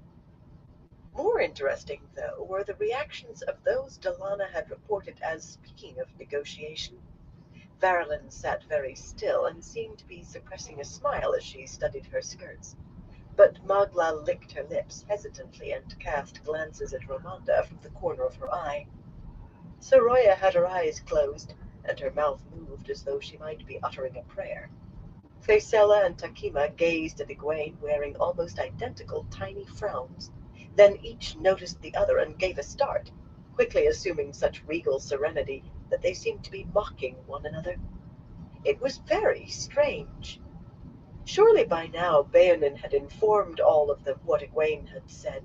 More interesting, though, were the reactions of those Delana had reported as speaking of negotiation. Varelin sat very still and seemed to be suppressing a smile as she studied her skirts. But Magla licked her lips hesitantly and cast glances at Ramonda from the corner of her eye. Soroya had her eyes closed, and her mouth moved as though she might be uttering a prayer. Faisela and Takima gazed at Egwene, wearing almost identical tiny frowns. Then each noticed the other and gave a start, quickly assuming such regal serenity that they seemed to be mocking one another. It was very strange. Surely by now Baonin had informed all of them what Egwene had said,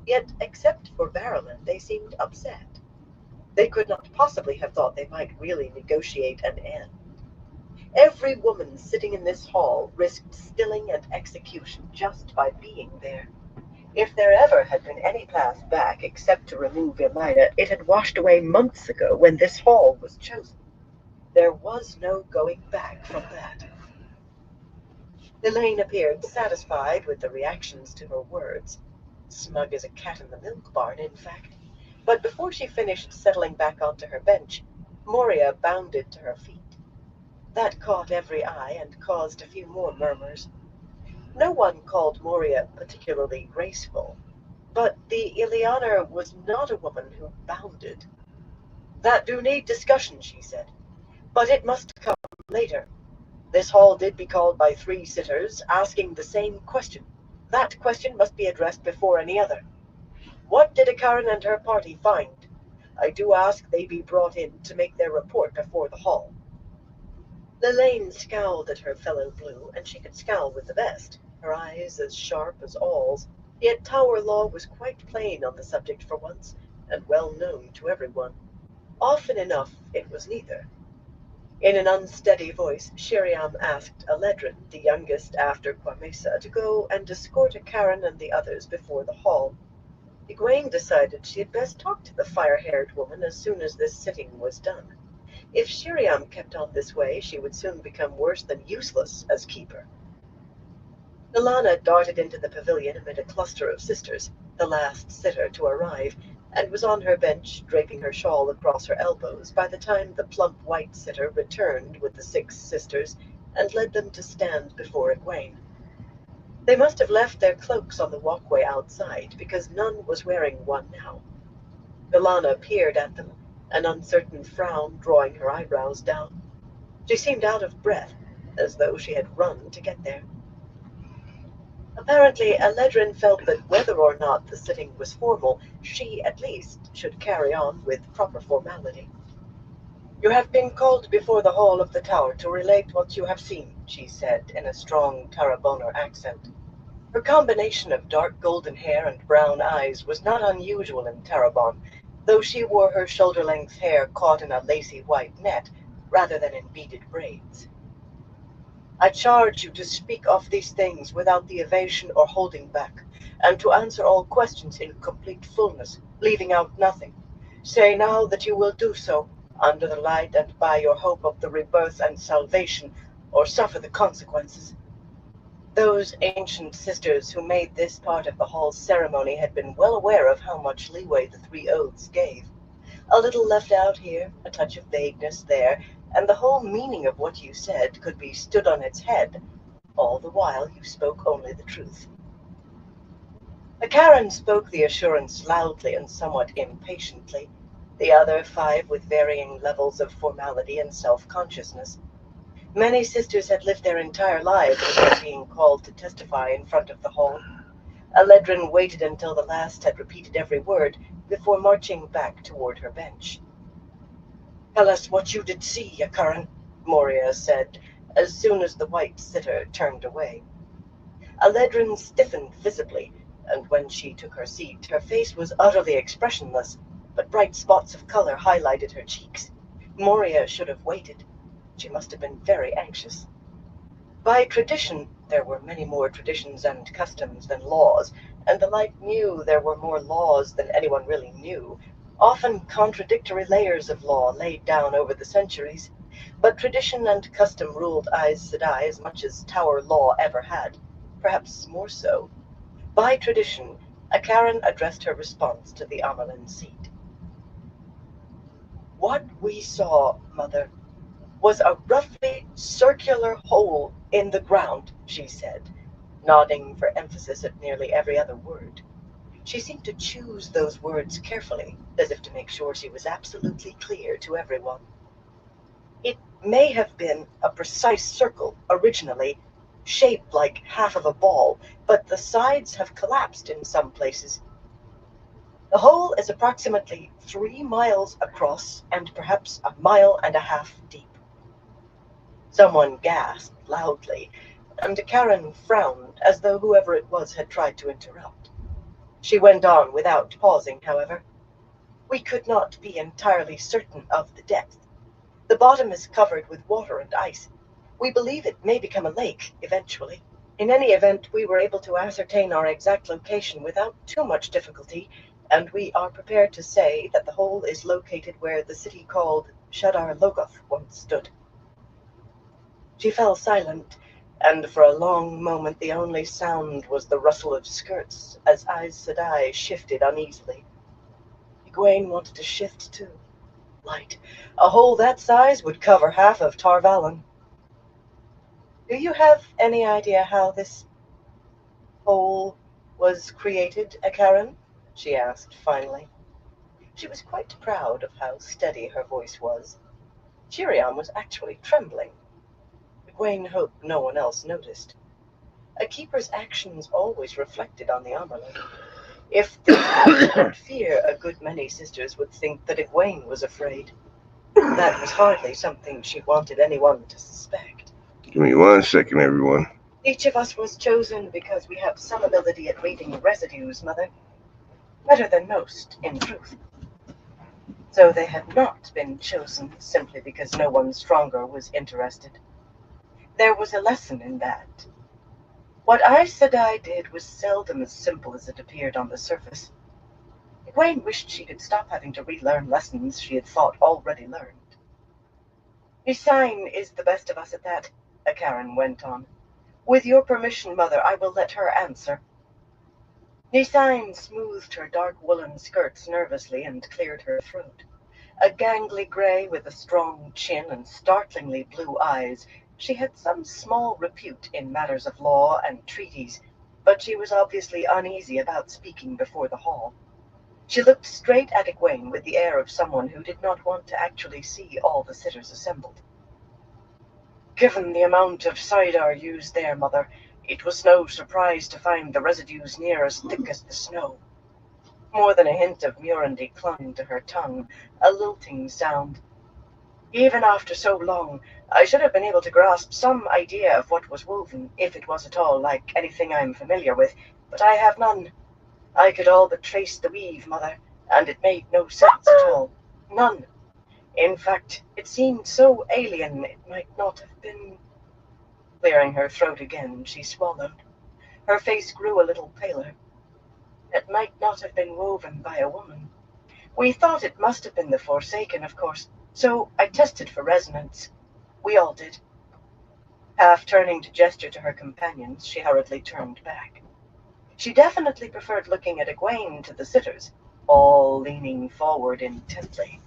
yet except for Barrelin they seemed upset. They could not possibly have thought they might really negotiate an end. Every woman sitting in this hall risked stilling and execution just by being there. If there ever had been any path back except to remove Elida, it had washed away months ago when this hall was chosen. There was no going back from that. Elaine appeared satisfied with the reactions to her words. Smug as a cat in the milk barn, in fact. But before she finished settling back onto her bench, Moria bounded to her feet. That caught every eye and caused a few more murmurs. No one called Moria particularly graceful, but the Ilianer was not a woman who bounded. "That do need discussion," she said, "but it must come later. This hall did be called by 3 sitters, asking the same question. That question must be addressed before any other. What did Akaran and her party find? I do ask they be brought in to make their report before the hall." Lelaine scowled at her fellow blue, and she could scowl with the best, her eyes as sharp as awls, yet Tower law was quite plain on the subject for once, and well known to everyone. Often enough it was neither. In an unsteady voice, Shiriam asked Eledrin, the youngest after Kwamesa, to go and escort Akaran and the others before the hall. Egwene decided she had best talk to the fire-haired woman as soon as this sitting was done. If Shiriam kept on this way, she would soon become worse than useless as keeper. Nilana darted into the pavilion amid a cluster of sisters, the last sitter to arrive, and was on her bench, draping her shawl across her elbows, by the time the plump white sitter returned with the 6 sisters and led them to stand before Egwene. They must have left their cloaks on the walkway outside, because none was wearing one now. Nilana peered at them, an uncertain frown drawing her eyebrows down. She seemed out of breath, as though she had run to get there. Apparently, Eledrin felt that whether or not the sitting was formal, she, at least, should carry on with proper formality. "You have been called before the hall of the tower to relate what you have seen," she said in a strong Tarraboner accent. Her combination of dark golden hair and brown eyes was not unusual in Tarrabon, though she wore her shoulder-length hair caught in a lacy white net rather than in beaded braids. "I charge you to speak of these things without the evasion or holding back, and to answer all questions in complete fullness, leaving out nothing. Say now that you will do so, under the light and by your hope of the rebirth and salvation, or suffer the consequences." Those ancient sisters who made this part of the hall's ceremony had been well aware of how much leeway the 3 oaths gave. A little left out here, a touch of vagueness there, and the whole meaning of what you said could be stood on its head. All the while you spoke only the truth. The Karen spoke the assurance loudly and somewhat impatiently, the other 5 with varying levels of formality and self-consciousness. Many sisters had lived their entire lives without being called to testify in front of the hall. Eledrin waited until the last had repeated every word before marching back toward her bench. "Tell us what you did see, Yakaran," Moria said, as soon as the white sitter turned away. Eledrin stiffened visibly, and when she took her seat, her face was utterly expressionless, but bright spots of color highlighted her cheeks. Moria should have waited. She must have been very anxious. By tradition, there were many more traditions and customs than laws, and the Light knew there were more laws than anyone really knew, often contradictory layers of law laid down over the centuries. But tradition and custom ruled Aes Sedai as much as Tower law ever had, perhaps more so. By tradition, Akaran addressed her response to the Amelin seat. "What we saw, Mother, was a roughly circular hole in the ground," she said, nodding for emphasis at nearly every other word. She seemed to choose those words carefully, as if to make sure she was absolutely clear to everyone. "It may have been a precise circle originally, shaped like half of a ball, but the sides have collapsed in some places. The hole is approximately 3 miles across and perhaps 1.5 miles deep." Someone gasped loudly, and Karen frowned as though whoever it was had tried to interrupt. She went on without pausing, however. "We could not be entirely certain of the depth. The bottom is covered with water and ice. We believe it may become a lake eventually. In any event, we were able to ascertain our exact location without too much difficulty, and we are prepared to say that the hole is located where the city called Shadar Logoth once stood." She fell silent, and for a long moment the only sound was the rustle of skirts as Aes Sedai shifted uneasily. Egwene wanted to shift too. Light. A hole that size would cover half of Tarvalon. "Do you have any idea how this hole was created, Akaran?" she asked finally. She was quite proud of how steady her voice was. Chirion was actually trembling. Egwene hoped no one else noticed. A keeper's actions always reflected on the Amerlin. If they had fear, a good many sisters would think that Egwene was afraid. That was hardly something she wanted anyone to suspect. Give me 1 second, everyone. "Each of us was chosen because we have some ability at reading residues, Mother. Better than most, in truth. So they had not been chosen simply because no one stronger was interested. There was a lesson in that. What Aes Sedai did was seldom as simple as it appeared on the surface. Egwene wished she could stop having to relearn lessons she had thought already learned. Nisain is the best of us at that, Karen went on. With your permission, Mother, I will let her answer. Nisain smoothed her dark woolen skirts nervously and cleared her throat. A gangly gray with a strong chin and startlingly blue eyes, she had some small repute in matters of law and treaties, but she was obviously uneasy about speaking before the hall. She looked straight at Egwene with the air of someone who did not want to actually see all the sitters assembled. Given the amount of cider used there, Mother, it was no surprise to find the residues near as thick as the snow. More than a hint of Murandy clung to her tongue, a lilting sound. Even after so long, I should have been able to grasp some idea of what was woven, if it was at all like anything I'm familiar with, but I have none. I could all but trace the weave, Mother, and it made no sense at all. None. In fact, it seemed so alien it might not have been. Clearing her throat again, she swallowed. Her face grew a little paler. It might not have been woven by a woman. We thought it must have been the Forsaken, of course, so I tested for resonance. We all did. Half turning to gesture to her companions, she hurriedly turned back. She definitely preferred looking at Egwene to the sitters, all leaning forward intently.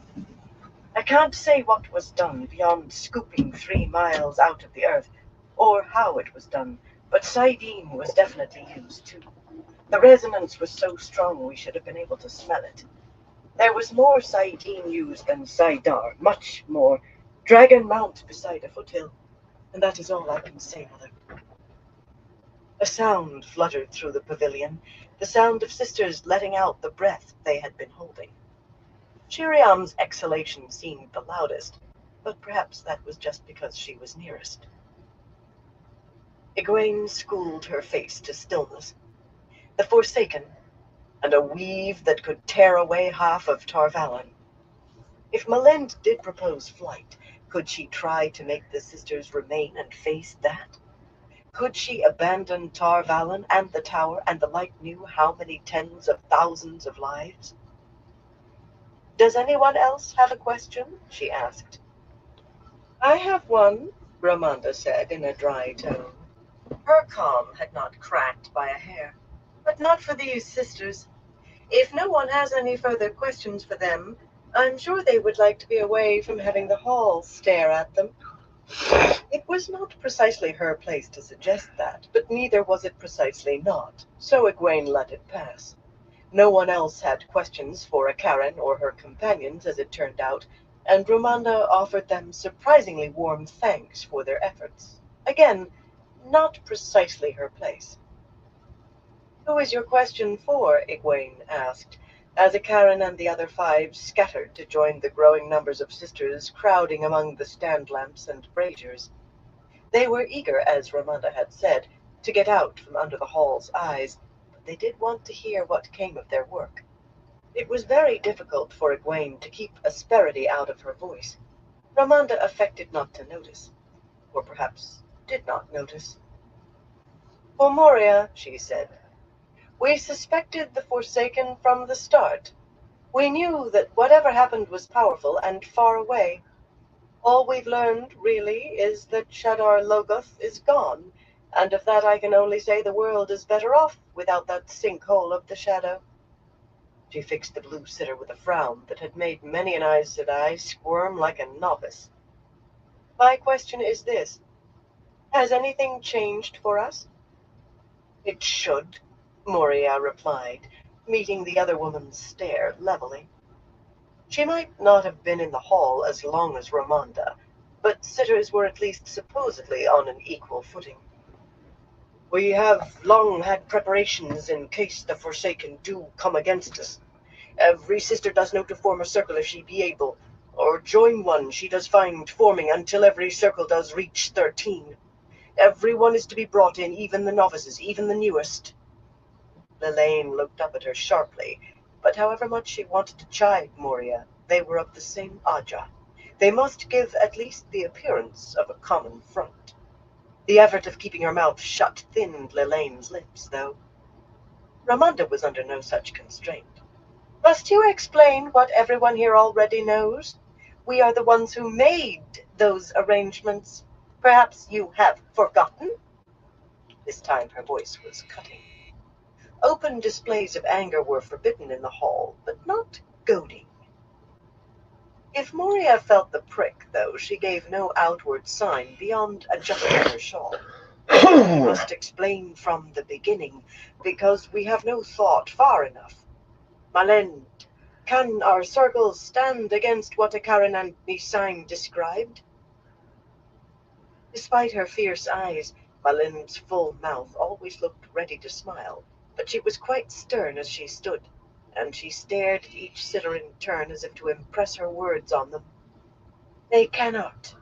I can't say what was done beyond scooping 3 miles out of the earth, or how it was done, but Saidin was definitely used too. The resonance was so strong we should have been able to smell it. There was more Saidin used than Saidar, much more. Dragon Mount beside a foothill, and that is all I can say, Mother. A sound fluttered through the pavilion, the sound of sisters letting out the breath they had been holding. Shiriam's exhalation seemed the loudest, but perhaps that was just because she was nearest. Egwene schooled her face to stillness. The Forsaken, and a weave that could tear away half of Tarvalon. If Malind did propose flight, could she try to make the sisters remain and face that? Could she abandon Tarvalon and the tower and the light knew how many tens of thousands of lives? Does anyone else have a question? She asked. I have one, Ramonda said in a dry tone. Her calm had not cracked by a hair. But not for these sisters. If no one has any further questions for them, I'm sure they would like to be away from having the hall stare at them. It was not precisely her place to suggest that, but neither was it precisely not, so Egwene let it pass. No one else had questions for Karen or her companions, as it turned out, and Ramonda offered them surprisingly warm thanks for their efforts. Again, not precisely her place. Who is your question for? Egwene asked, as Karen and the other 5 scattered to join the growing numbers of sisters crowding among the stand lamps and braziers. They were eager, as Ramonda had said, to get out from under the hall's eyes, but they did want to hear what came of their work. It was very difficult for Egwene to keep asperity out of her voice. Ramonda affected not to notice, or perhaps did not notice. For Moria, she said, we suspected the Forsaken from the start. We knew that whatever happened was powerful and far away. All we've learned, really, is that Shadar Logoth is gone, and of that I can only say the world is better off without that sinkhole of the shadow. She fixed the blue sitter with a frown that had made many an Aes Sedai squirm like a novice. My question is this. Has anything changed for us? It should, Moria replied, meeting the other woman's stare levelly. She might not have been in the hall as long as Ramonda, but sitters were at least supposedly on an equal footing. We have long had preparations in case the Forsaken do come against us. Every sister does know to form a circle if she be able, or join one she does find forming until every circle does reach 13. Everyone is to be brought in, even the novices, even the newest. Lelaine looked up at her sharply, but however much she wanted to chide Moria, they were of the same Aja. They must give at least the appearance of a common front. The effort of keeping her mouth shut thinned Lelaine's lips, though. Ramonda was under no such constraint. Must you explain what everyone here already knows? We are the ones who made those arrangements. Perhaps you have forgotten? This time her voice was cutting. Open displays of anger were forbidden in the hall, but not goading. If Moria felt the prick, though, she gave no outward sign beyond adjusting her shawl. We must explain from the beginning, because we have no thought far enough. Malen, can our circles stand against what Akaran and Nisaim described? Despite her fierce eyes, Malen's full mouth always looked ready to smile, but she was quite stern as she stood, and she stared at each sitter in turn as if to impress her words on them. They cannot.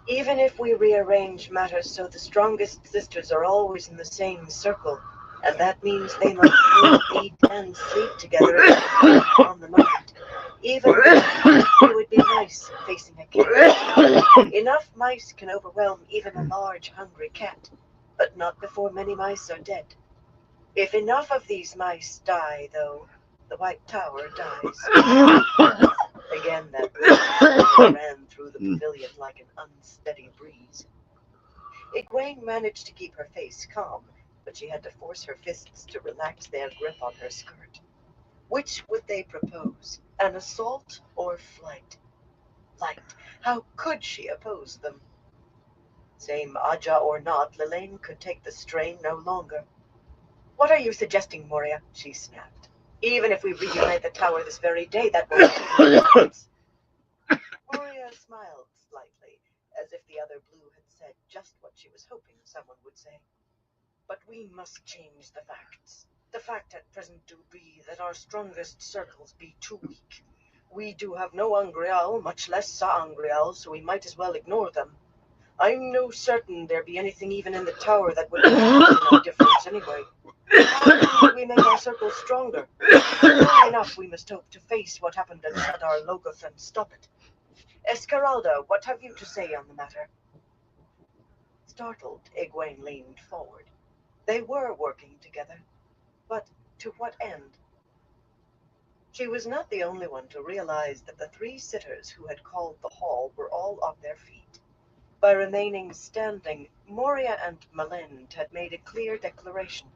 Even if we rearrange matters so the strongest sisters are always in the same circle, and that means they must live, eat, and sleep together on the moment. Even then, it would be nice facing a cat. Enough mice can overwhelm even a large, hungry cat, but not before many mice are dead. If enough of these mice die, though, the White Tower dies. Again, that wind ran through the pavilion like an unsteady breeze. Egwene managed to keep her face calm, but she had to force her fists to relax their grip on her skirt. Which would they propose, an assault or flight? Flight. How could she oppose them? Same Aja or not, Lelaine could take the strain no longer. What are you suggesting, Moria? She snapped. Even if we reunite the tower this very day, that won't take months. Moria smiled slightly, as if the other blue had said just what she was hoping someone would say. But we must change the facts. The fact at present do be that our strongest circles be too weak. We do have no Angreal, much less Sa'angreal, so we might as well ignore them. I'm no certain there be anything even in the tower that would make a difference anyway. How can we make our circles stronger? Strong enough, we must hope, to face what happened at Shadar Logoth and stop it. Esmeralda, what have you to say on the matter? Startled, Egwene leaned forward. They were working together, but to what end? She was not the only one to realize that the three sitters who had called the hall were all on their feet. By remaining standing, Moria and Malen had made a clear declaration.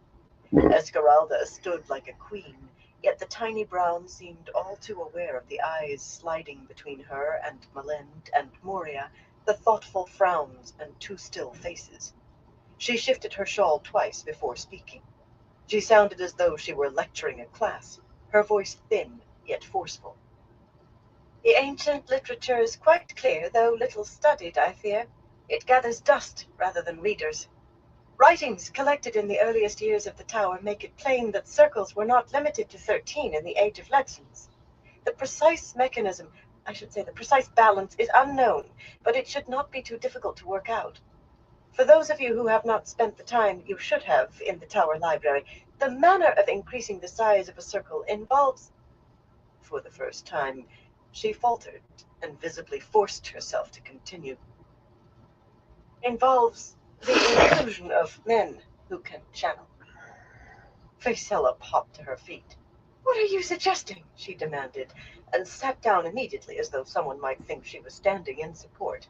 Esmeralda stood like a queen, yet the tiny brown seemed all too aware of the eyes sliding between her and Malend and Moria, the thoughtful frowns and two still faces. She shifted her shawl twice before speaking. She sounded as though she were lecturing a class, her voice thin yet forceful. The ancient literature is quite clear, though little studied, I fear. It gathers dust rather than readers. Writings collected in the earliest years of the tower make it plain that circles were not limited to 13 in the Age of Legends. The precise mechanism, I should say the precise balance, is unknown, but it should not be too difficult to work out. For those of you who have not spent the time you should have in the tower library, the manner of increasing the size of a circle involves... For the first time, she faltered and visibly forced herself to continue. Involves the inclusion of men who can channel. Faisella popped to her feet. What are you suggesting? She demanded, and sat down immediately as though someone might think she was standing in support.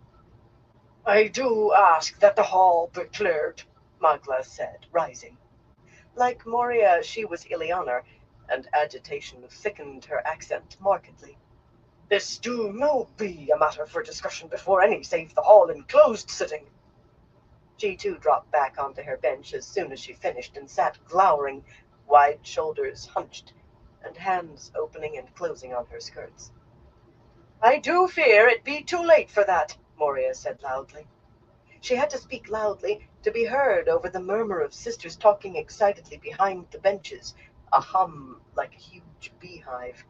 I do ask that the hall be cleared, Magla said, rising. Like Moria, she was Ileanar, and agitation thickened her accent markedly. This do no be a matter for discussion before any save the hall in closed sitting. She too dropped back onto her bench as soon as she finished and sat glowering, wide shoulders hunched, and hands opening and closing on her skirts. I do fear it be too late for that, Moria said loudly. She had to speak loudly to be heard over the murmur of sisters talking excitedly behind the benches, a hum like a huge beehive.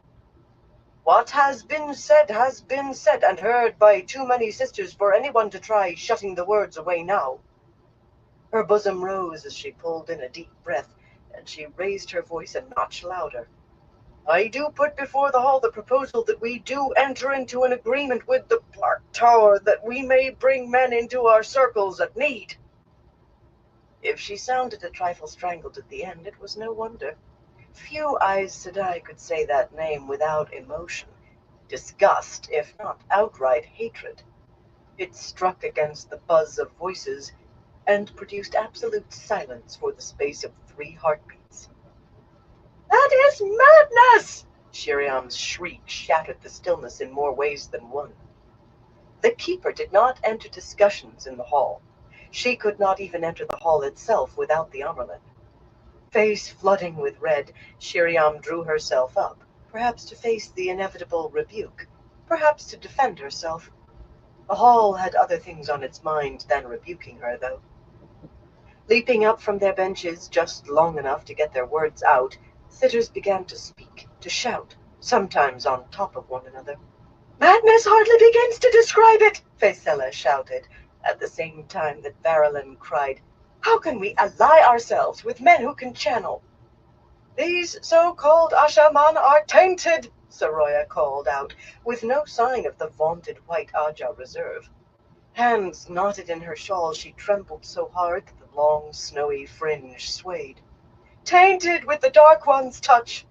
What has been said and heard by too many sisters for anyone to try shutting the words away now. Her bosom rose as she pulled in a deep breath, and she raised her voice a notch louder. I do put before the hall the proposal that we do enter into an agreement with the Black Tower that we may bring men into our circles at need. If she sounded a trifle strangled at the end, it was no wonder. Few Aes Sedai could say that name without emotion, disgust, if not outright hatred. It struck against the buzz of voices and produced absolute silence for the space of 3 heartbeats. "That is madness!" Shiriam's shriek shattered the stillness in more ways than one. The keeper did not enter discussions in the hall. She could not even enter the hall itself without the amulet. Face flooding with red, Shiriam drew herself up, perhaps to face the inevitable rebuke, perhaps to defend herself. The hall had other things on its mind than rebuking her, though. Leaping up from their benches just long enough to get their words out, sitters began to speak, to shout, sometimes on top of one another. "Madness hardly begins to describe it," Faisella shouted, at the same time that Varilyn cried, "How can we ally ourselves with men who can channel?" "These so-called Ashaman are tainted," Saroya called out, with no sign of the vaunted white Aja reserve. Hands knotted in her shawl, she trembled so hard that the long, snowy fringe swayed. "Tainted with the Dark One's touch."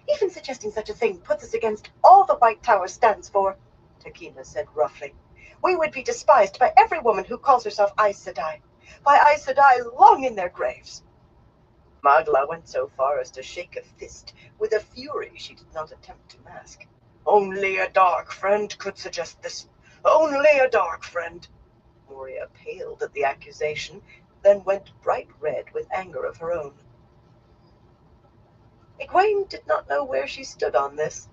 "Even suggesting such a thing puts us against all the White Tower stands for," Takina said roughly. "We would be despised by every woman who calls herself Aes Sedai, by Aes Sedai long in their graves." Magla went so far as to shake a fist with a fury she did not attempt to mask. "Only a dark friend could suggest this. Only a dark friend." Moria paled at the accusation, then went bright red with anger of her own. Egwene did not know where she stood on this.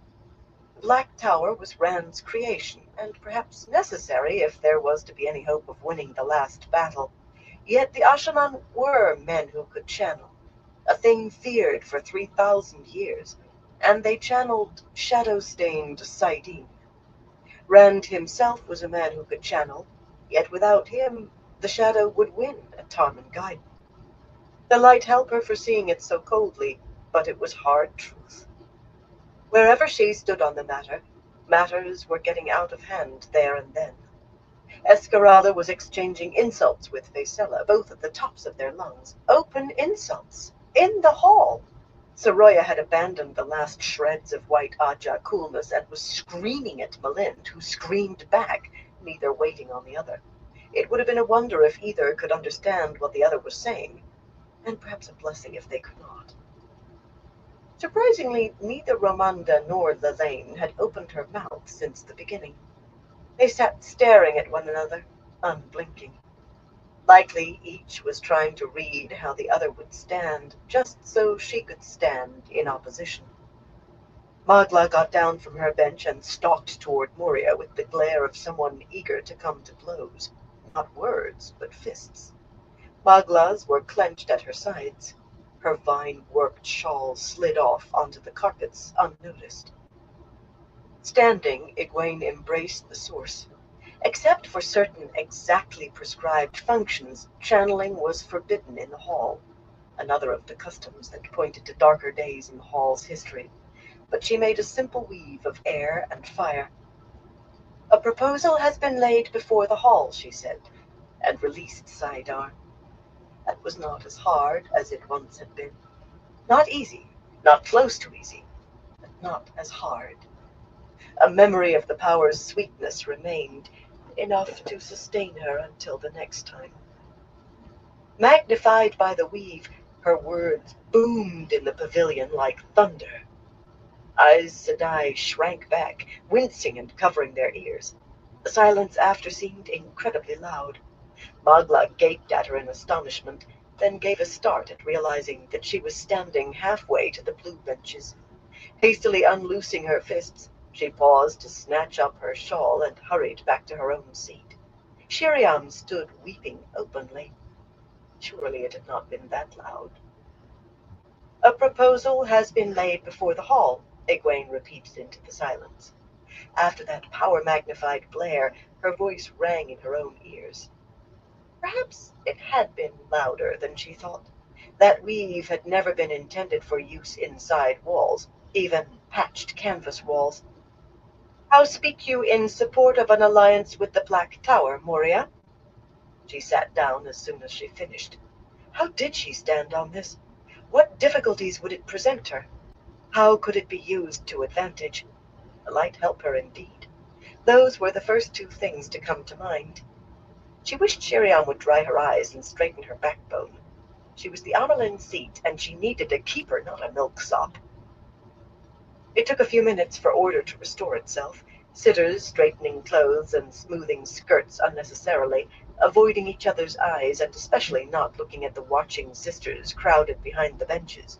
The Black Tower was Rand's creation, and perhaps necessary if there was to be any hope of winning the last battle. Yet the Ashaman were men who could channel, a thing feared for 3,000 years, and they channeled shadow-stained Saidin. Rand himself was a man who could channel, yet without him, the shadow would win at Tarmangaiden. The light helper for seeing it so coldly, but it was hard truth. Wherever she stood on the matter, matters were getting out of hand there and then. Escarada was exchanging insults with Faisella, both at the tops of their lungs. Open insults. In the hall. Saroya had abandoned the last shreds of white Aja coolness and was screaming at Malind, who screamed back, neither waiting on the other. It would have been a wonder if either could understand what the other was saying, and perhaps a blessing if they could not. Surprisingly, neither Romanda nor Lelaine had opened her mouth since the beginning. They sat staring at one another, unblinking. Likely each was trying to read how the other would stand, just so she could stand in opposition. Magla got down from her bench and stalked toward Moria with the glare of someone eager to come to blows. Not words, but fists. Magla's were clenched at her sides. Her vine-worked shawl slid off onto the carpets unnoticed. Standing, Egwene embraced the source. Except for certain exactly prescribed functions, channeling was forbidden in the hall, another of the customs that pointed to darker days in the hall's history. But she made a simple weave of air and fire. "A proposal has been laid before the hall," she said, and released Saidar. That was not as hard as it once had been. Not easy, not close to easy, but not as hard. A memory of the power's sweetness remained, enough to sustain her until the next time. Magnified by the weave, her words boomed in the pavilion like thunder. Aes Sedai shrank back, wincing and covering their ears. The silence after seemed incredibly loud. Magla gaped at her in astonishment, then gave a start at realizing that she was standing halfway to the blue benches. Hastily unloosing her fists, she paused to snatch up her shawl and hurried back to her own seat. Shiriam stood weeping openly. Surely it had not been that loud. "A proposal has been laid before the hall," Egwene repeated into the silence. After that power-magnified blare, her voice rang in her own ears. Perhaps it had been louder than she thought. That weave had never been intended for use inside walls, even patched canvas walls. "How speak you in support of an alliance with the Black Tower, Moria?" She sat down as soon as she finished. How did she stand on this? What difficulties would it present her? How could it be used to advantage? A light help her indeed. Those were the first two things to come to mind. She wished Shiriam would dry her eyes and straighten her backbone. She was the Amelin seat, and she needed a keeper, not a milksop. It took a few minutes for order to restore itself, sitters straightening clothes and smoothing skirts unnecessarily, avoiding each other's eyes and especially not looking at the watching sisters crowded behind the benches.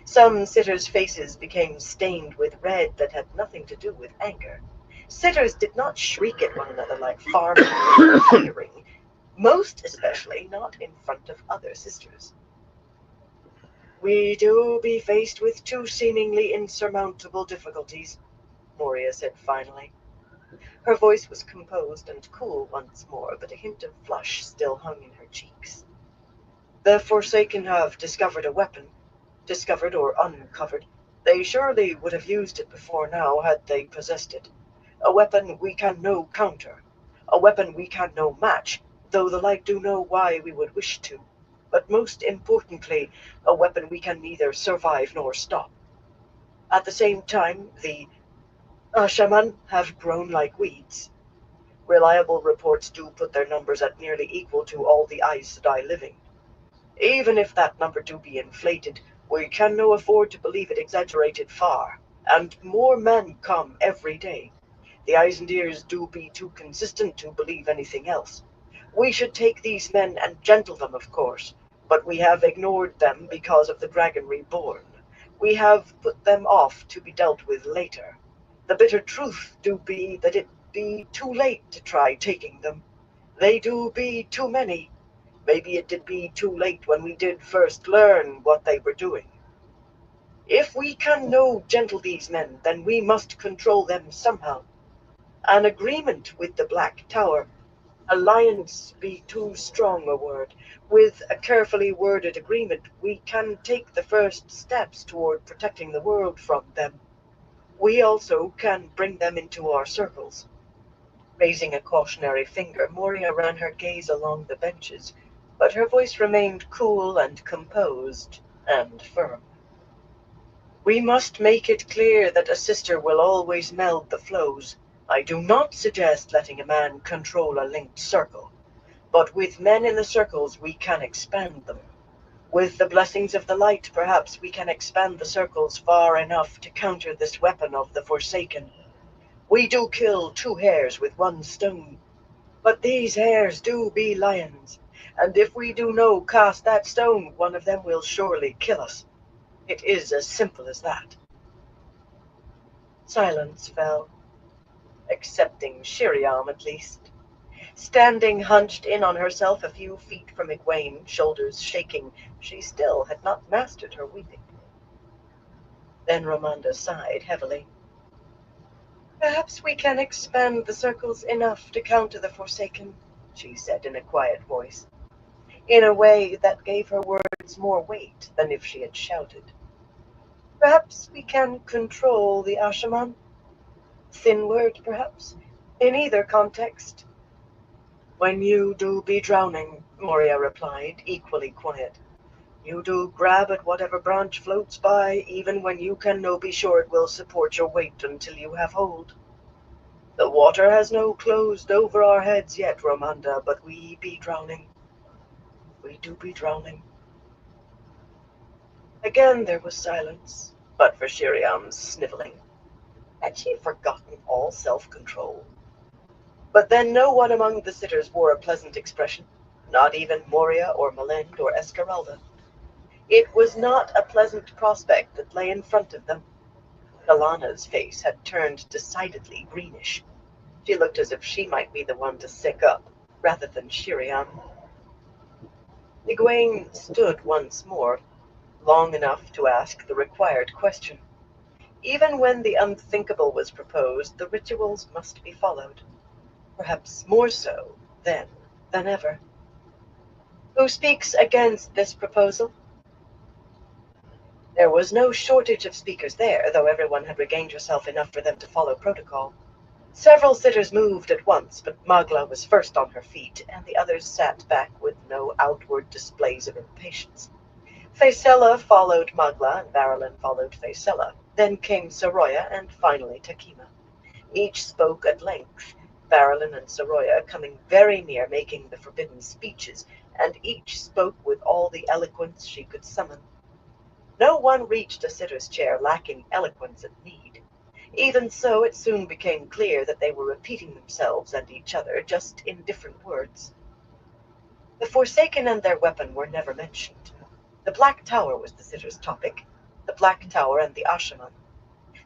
Some sitters' faces became stained with red that had nothing to do with anger. Sitters did not shriek at one another like farmers hearing, most especially not in front of other sisters. "We do be faced with two seemingly insurmountable difficulties," Moria said finally. Her voice was composed and cool once more, but a hint of flush still hung in her cheeks. "The Forsaken have discovered a weapon. Discovered or uncovered. They surely would have used it before now had they possessed it. A weapon we can no counter. A weapon we can no match, though the Light do know why we would wish to. But most importantly, a weapon we can neither survive nor stop. At the same time, the shaman have grown like weeds. Reliable reports do put their numbers at nearly equal to all the Aes Sedai living. Even if that number do be inflated, we can no afford to believe it exaggerated far, and more men come every day. The Eisendeers do be too consistent to believe anything else. We should take these men and gentle them, of course, but we have ignored them because of the Dragon Reborn. We have put them off to be dealt with later. The bitter truth do be that it be too late to try taking them. They do be too many. Maybe it did be too late when we did first learn what they were doing. If we can no gentle these men, then we must control them somehow. An agreement with the Black Tower. Alliance be too strong a word. With a carefully worded agreement, we can take the first steps toward protecting the world from them. We also can bring them into our circles." Raising a cautionary finger, Moria ran her gaze along the benches, but her voice remained cool and composed and firm. "We must make it clear that a sister will always meld the flows. I do not suggest letting a man control a linked circle, but with men in the circles we can expand them. With the blessings of the Light, perhaps we can expand the circles far enough to counter this weapon of the Forsaken. We do kill two hares with one stone. But these hares do be lions, and if we do no cast that stone, one of them will surely kill us. It is as simple as that." Silence fell, excepting Shiriam at least. Standing hunched in on herself a few feet from Egwene, shoulders shaking, she still had not mastered her weeping. Then Ramonda sighed heavily. "Perhaps we can expand the circles enough to counter the Forsaken," she said in a quiet voice, in a way that gave her words more weight than if she had shouted. "Perhaps we can control the Ashaman. Thin word, perhaps, in either context." "When you do be drowning," Moria replied, equally quiet, "you do grab at whatever branch floats by, even when you can no be sure it will support your weight until you have hold. The water has no closed over our heads yet, Ramonda, but we be drowning. We do be drowning." Again there was silence, but for Shiriam's sniveling. Had she forgotten all self-control? But then no one among the sitters wore a pleasant expression, not even Moria or Malind or Esmeralda. It was not a pleasant prospect that lay in front of them. Alana's face had turned decidedly greenish. She looked as if she might be the one to sick up, rather than Shiriam. Egwene stood once more, long enough to ask the required question. Even when the unthinkable was proposed, the rituals must be followed. Perhaps more so then than ever. "Who speaks against this proposal?" There was no shortage of speakers there, though everyone had regained herself enough for them to follow protocol. Several sitters moved at once, but Magla was first on her feet, and the others sat back with no outward displays of impatience. Faisella followed Magla, and Marilyn followed Faisella. Then came Soroya, and finally Takima. Each spoke at length, Barrelin and Soroya coming very near making the forbidden speeches, and each spoke with all the eloquence she could summon. No one reached a sitter's chair lacking eloquence and need. Even so, it soon became clear that they were repeating themselves and each other, just in different words. The Forsaken and their weapon were never mentioned. The Black Tower was the sitter's topic. The Black Tower and the Ashaman.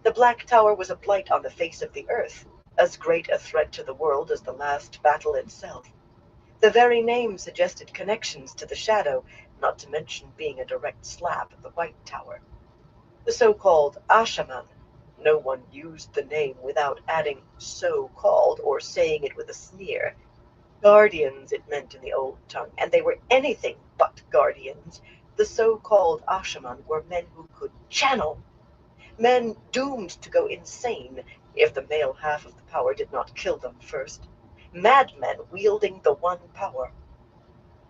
The Black Tower was a blight on the face of the earth, as great a threat to the world as the last battle itself. The very name suggested connections to the shadow, not to mention being a direct slap at the White Tower. The so-called Ashaman, no one used the name without adding so-called or saying it with a sneer. Guardians it meant in the old tongue, and they were anything but guardians. The so-called Ashaman were men who could channel, men doomed to go insane if the male half of the power did not kill them first. Madmen wielding the one power.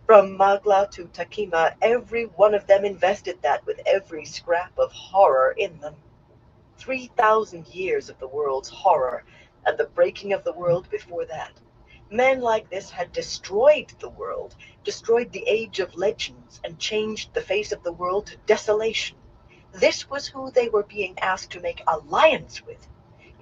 From Magla to Takima, every one of them invested that with every scrap of horror in them. 3,000 years of the world's horror, and the breaking of the world before that. Men like this had destroyed the world, destroyed the age of legends, and changed the face of the world to desolation. This was who they were being asked to make alliance with.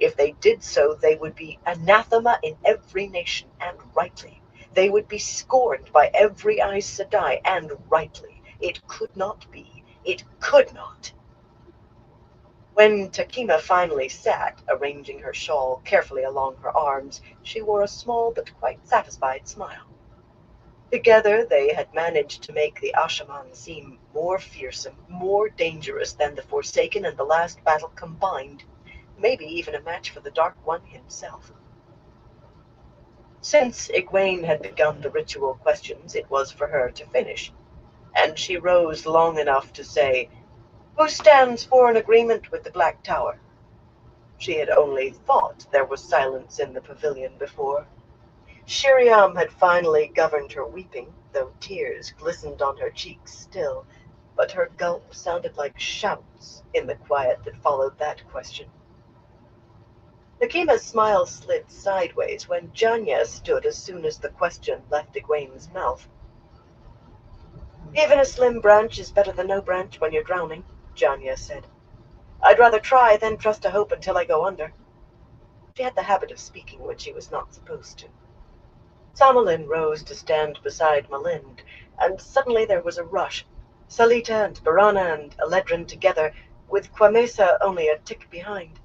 If they did so, they would be anathema in every nation, and rightly. They would be scorned by every Aes Sedai, and rightly. It could not be. It could not. When Takima finally sat, arranging her shawl carefully along her arms, she wore a small but quite satisfied smile. Together they had managed to make the Ashaman seem more fearsome, more dangerous than the Forsaken and the last battle combined, maybe even a match for the Dark One himself. Since Egwene had begun the ritual questions, it was for her to finish, and she rose long enough to say, "Who stands for an agreement with the Black Tower?" She had only thought there was silence in the pavilion before. Shiriam had finally governed her weeping, though tears glistened on her cheeks still, but her gulp sounded like shouts in the quiet that followed that question. Nakima's smile slid sideways when Janya stood as soon as the question left Egwene's mouth. "Even a slim branch is better than no branch when you're drowning," Janya said. "I'd rather try than trust to hope until I go under." She had the habit of speaking when she was not supposed to. Samalin rose to stand beside Malind, and suddenly there was a rush. Salita and Barana and Eledrin together, with Quamesa only a tick behind.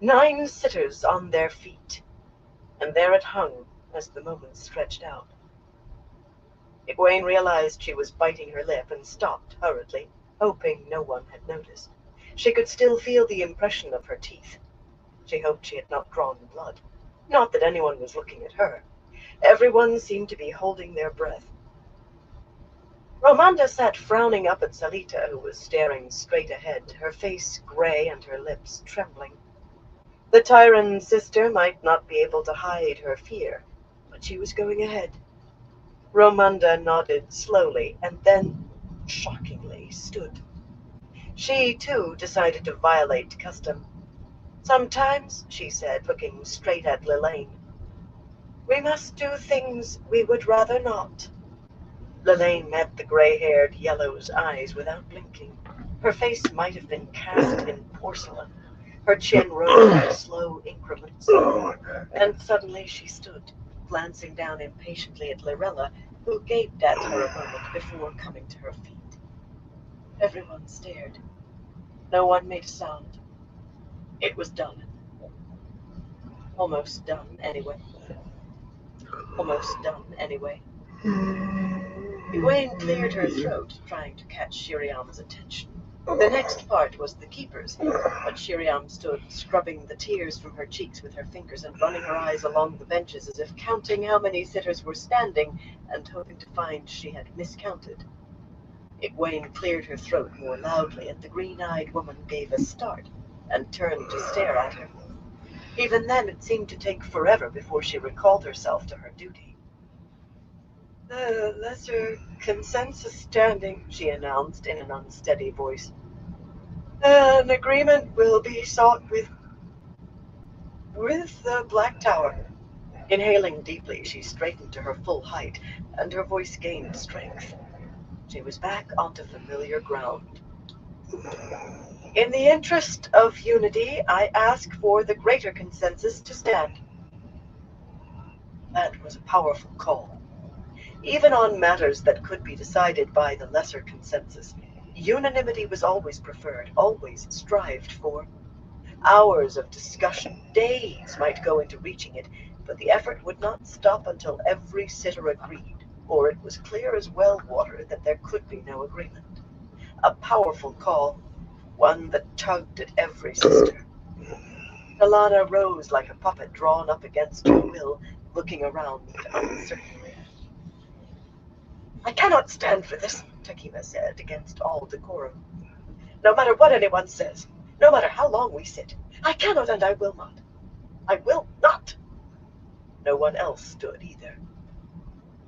9 sitters on their feet, and there it hung as the moments stretched out. Egwene realized she was biting her lip and stopped hurriedly, hoping no one had noticed. She could still feel the impression of her teeth. She hoped she had not drawn blood. Not that anyone was looking at her. Everyone seemed to be holding their breath. Romanda sat frowning up at Salita, who was staring straight ahead, her face gray and her lips trembling. The Tyran's sister might not be able to hide her fear, but she was going ahead. Romanda nodded slowly, and then, shockingly, stood. She, too, decided to violate custom. "Sometimes," she said, looking straight at Lilane, "we must do things we would rather not." Lilane met the gray-haired yellow's eyes without blinking. Her face might have been cast in porcelain. Her chin rose in slow increments. And suddenly she stood, glancing down impatiently at Lorella, who gaped at her a moment before coming to her feet. Everyone stared. No one made a sound. It was done. Almost done, anyway. Almost done, anyway. Egwene cleared her throat, trying to catch Shiriam's attention. The next part was the keepers, but Shiriam stood scrubbing the tears from her cheeks with her fingers and running her eyes along the benches as if counting how many sitters were standing and hoping to find she had miscounted. Egwene cleared her throat more loudly, and the green-eyed woman gave a start and turned to stare at her. Even then, it seemed to take forever before she recalled herself to her duty. "The lesser consensus standing," she announced in an unsteady voice. An agreement will be sought with the Black Tower. Inhaling deeply, she straightened to her full height, and her voice gained strength. She was back onto familiar ground. In the interest of unity, I ask for the greater consensus to stand. That was a powerful call. Even on matters that could be decided by the lesser consensus, unanimity was always preferred, always strived for. Hours of discussion, days might go into reaching it, but the effort would not stop until every sitter agreed, or it was clear as well water that there could be no agreement. A powerful call, one that tugged at every sister. Alana rose like a puppet drawn up against her will, looking around uncertainly. I cannot stand for this, Takima said, against all decorum. No matter what anyone says, no matter how long we sit, I cannot and I will not. I will not. No one else stood either.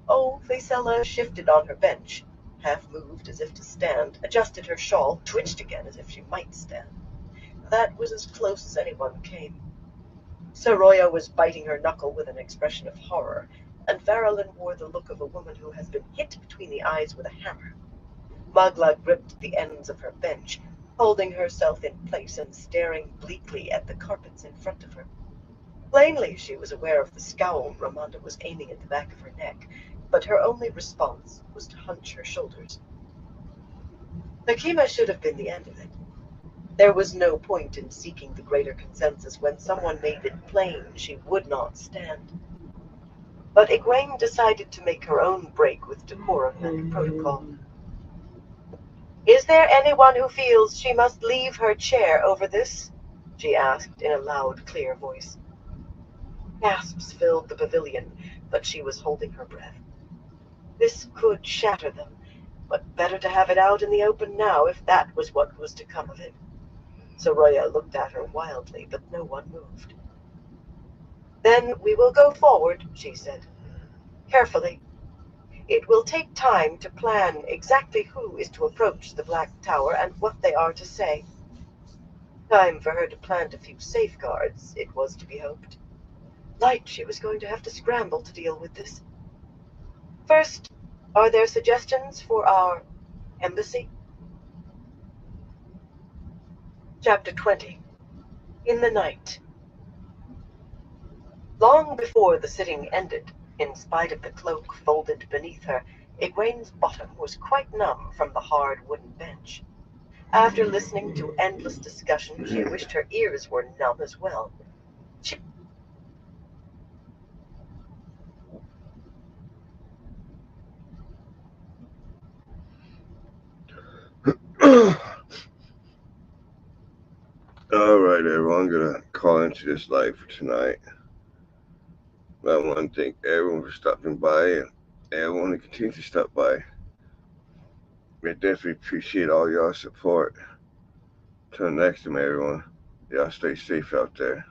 Oh, Faisella shifted on her bench, half moved as if to stand, adjusted her shawl, twitched again as if she might stand. That was as close as anyone came. Soroya was biting her knuckle with an expression of horror, and Varalin wore the look of a woman who has been hit between the eyes with a hammer. Magla gripped the ends of her bench, holding herself in place and staring bleakly at the carpets in front of her. Plainly she was aware of the scowl Ramonda was aiming at the back of her neck, but her only response was to hunch her shoulders. Takima should have been the end of it. There was no point in seeking the greater consensus when someone made it plain she would not stand. But Egwene decided to make her own break with decorum and protocol. Is there anyone who feels she must leave her chair over this? She asked in a loud, clear voice. Gasps filled the pavilion, but she was holding her breath. This could shatter them, but better to have it out in the open now if that was what was to come of it. Soroya looked at her wildly, but no one moved. Then we will go forward, she said. Carefully. It will take time to plan exactly who is to approach the Black Tower and what they are to say. Time for her to plant a few safeguards, it was to be hoped. Light, she was going to have to scramble to deal with this. First, are there suggestions for our embassy? Chapter 20. In the Night. Long before the sitting ended, in spite of the cloak folded beneath her, Egwene's bottom was quite numb from the hard wooden bench. After listening to endless discussion, she wished her ears were numb as well. Alright, everyone, I'm gonna call into this live for tonight. I want to thank everyone for stopping by and everyone who continues to stop by. We definitely appreciate all y'all support. Till next time, everyone. Y'all stay safe out there.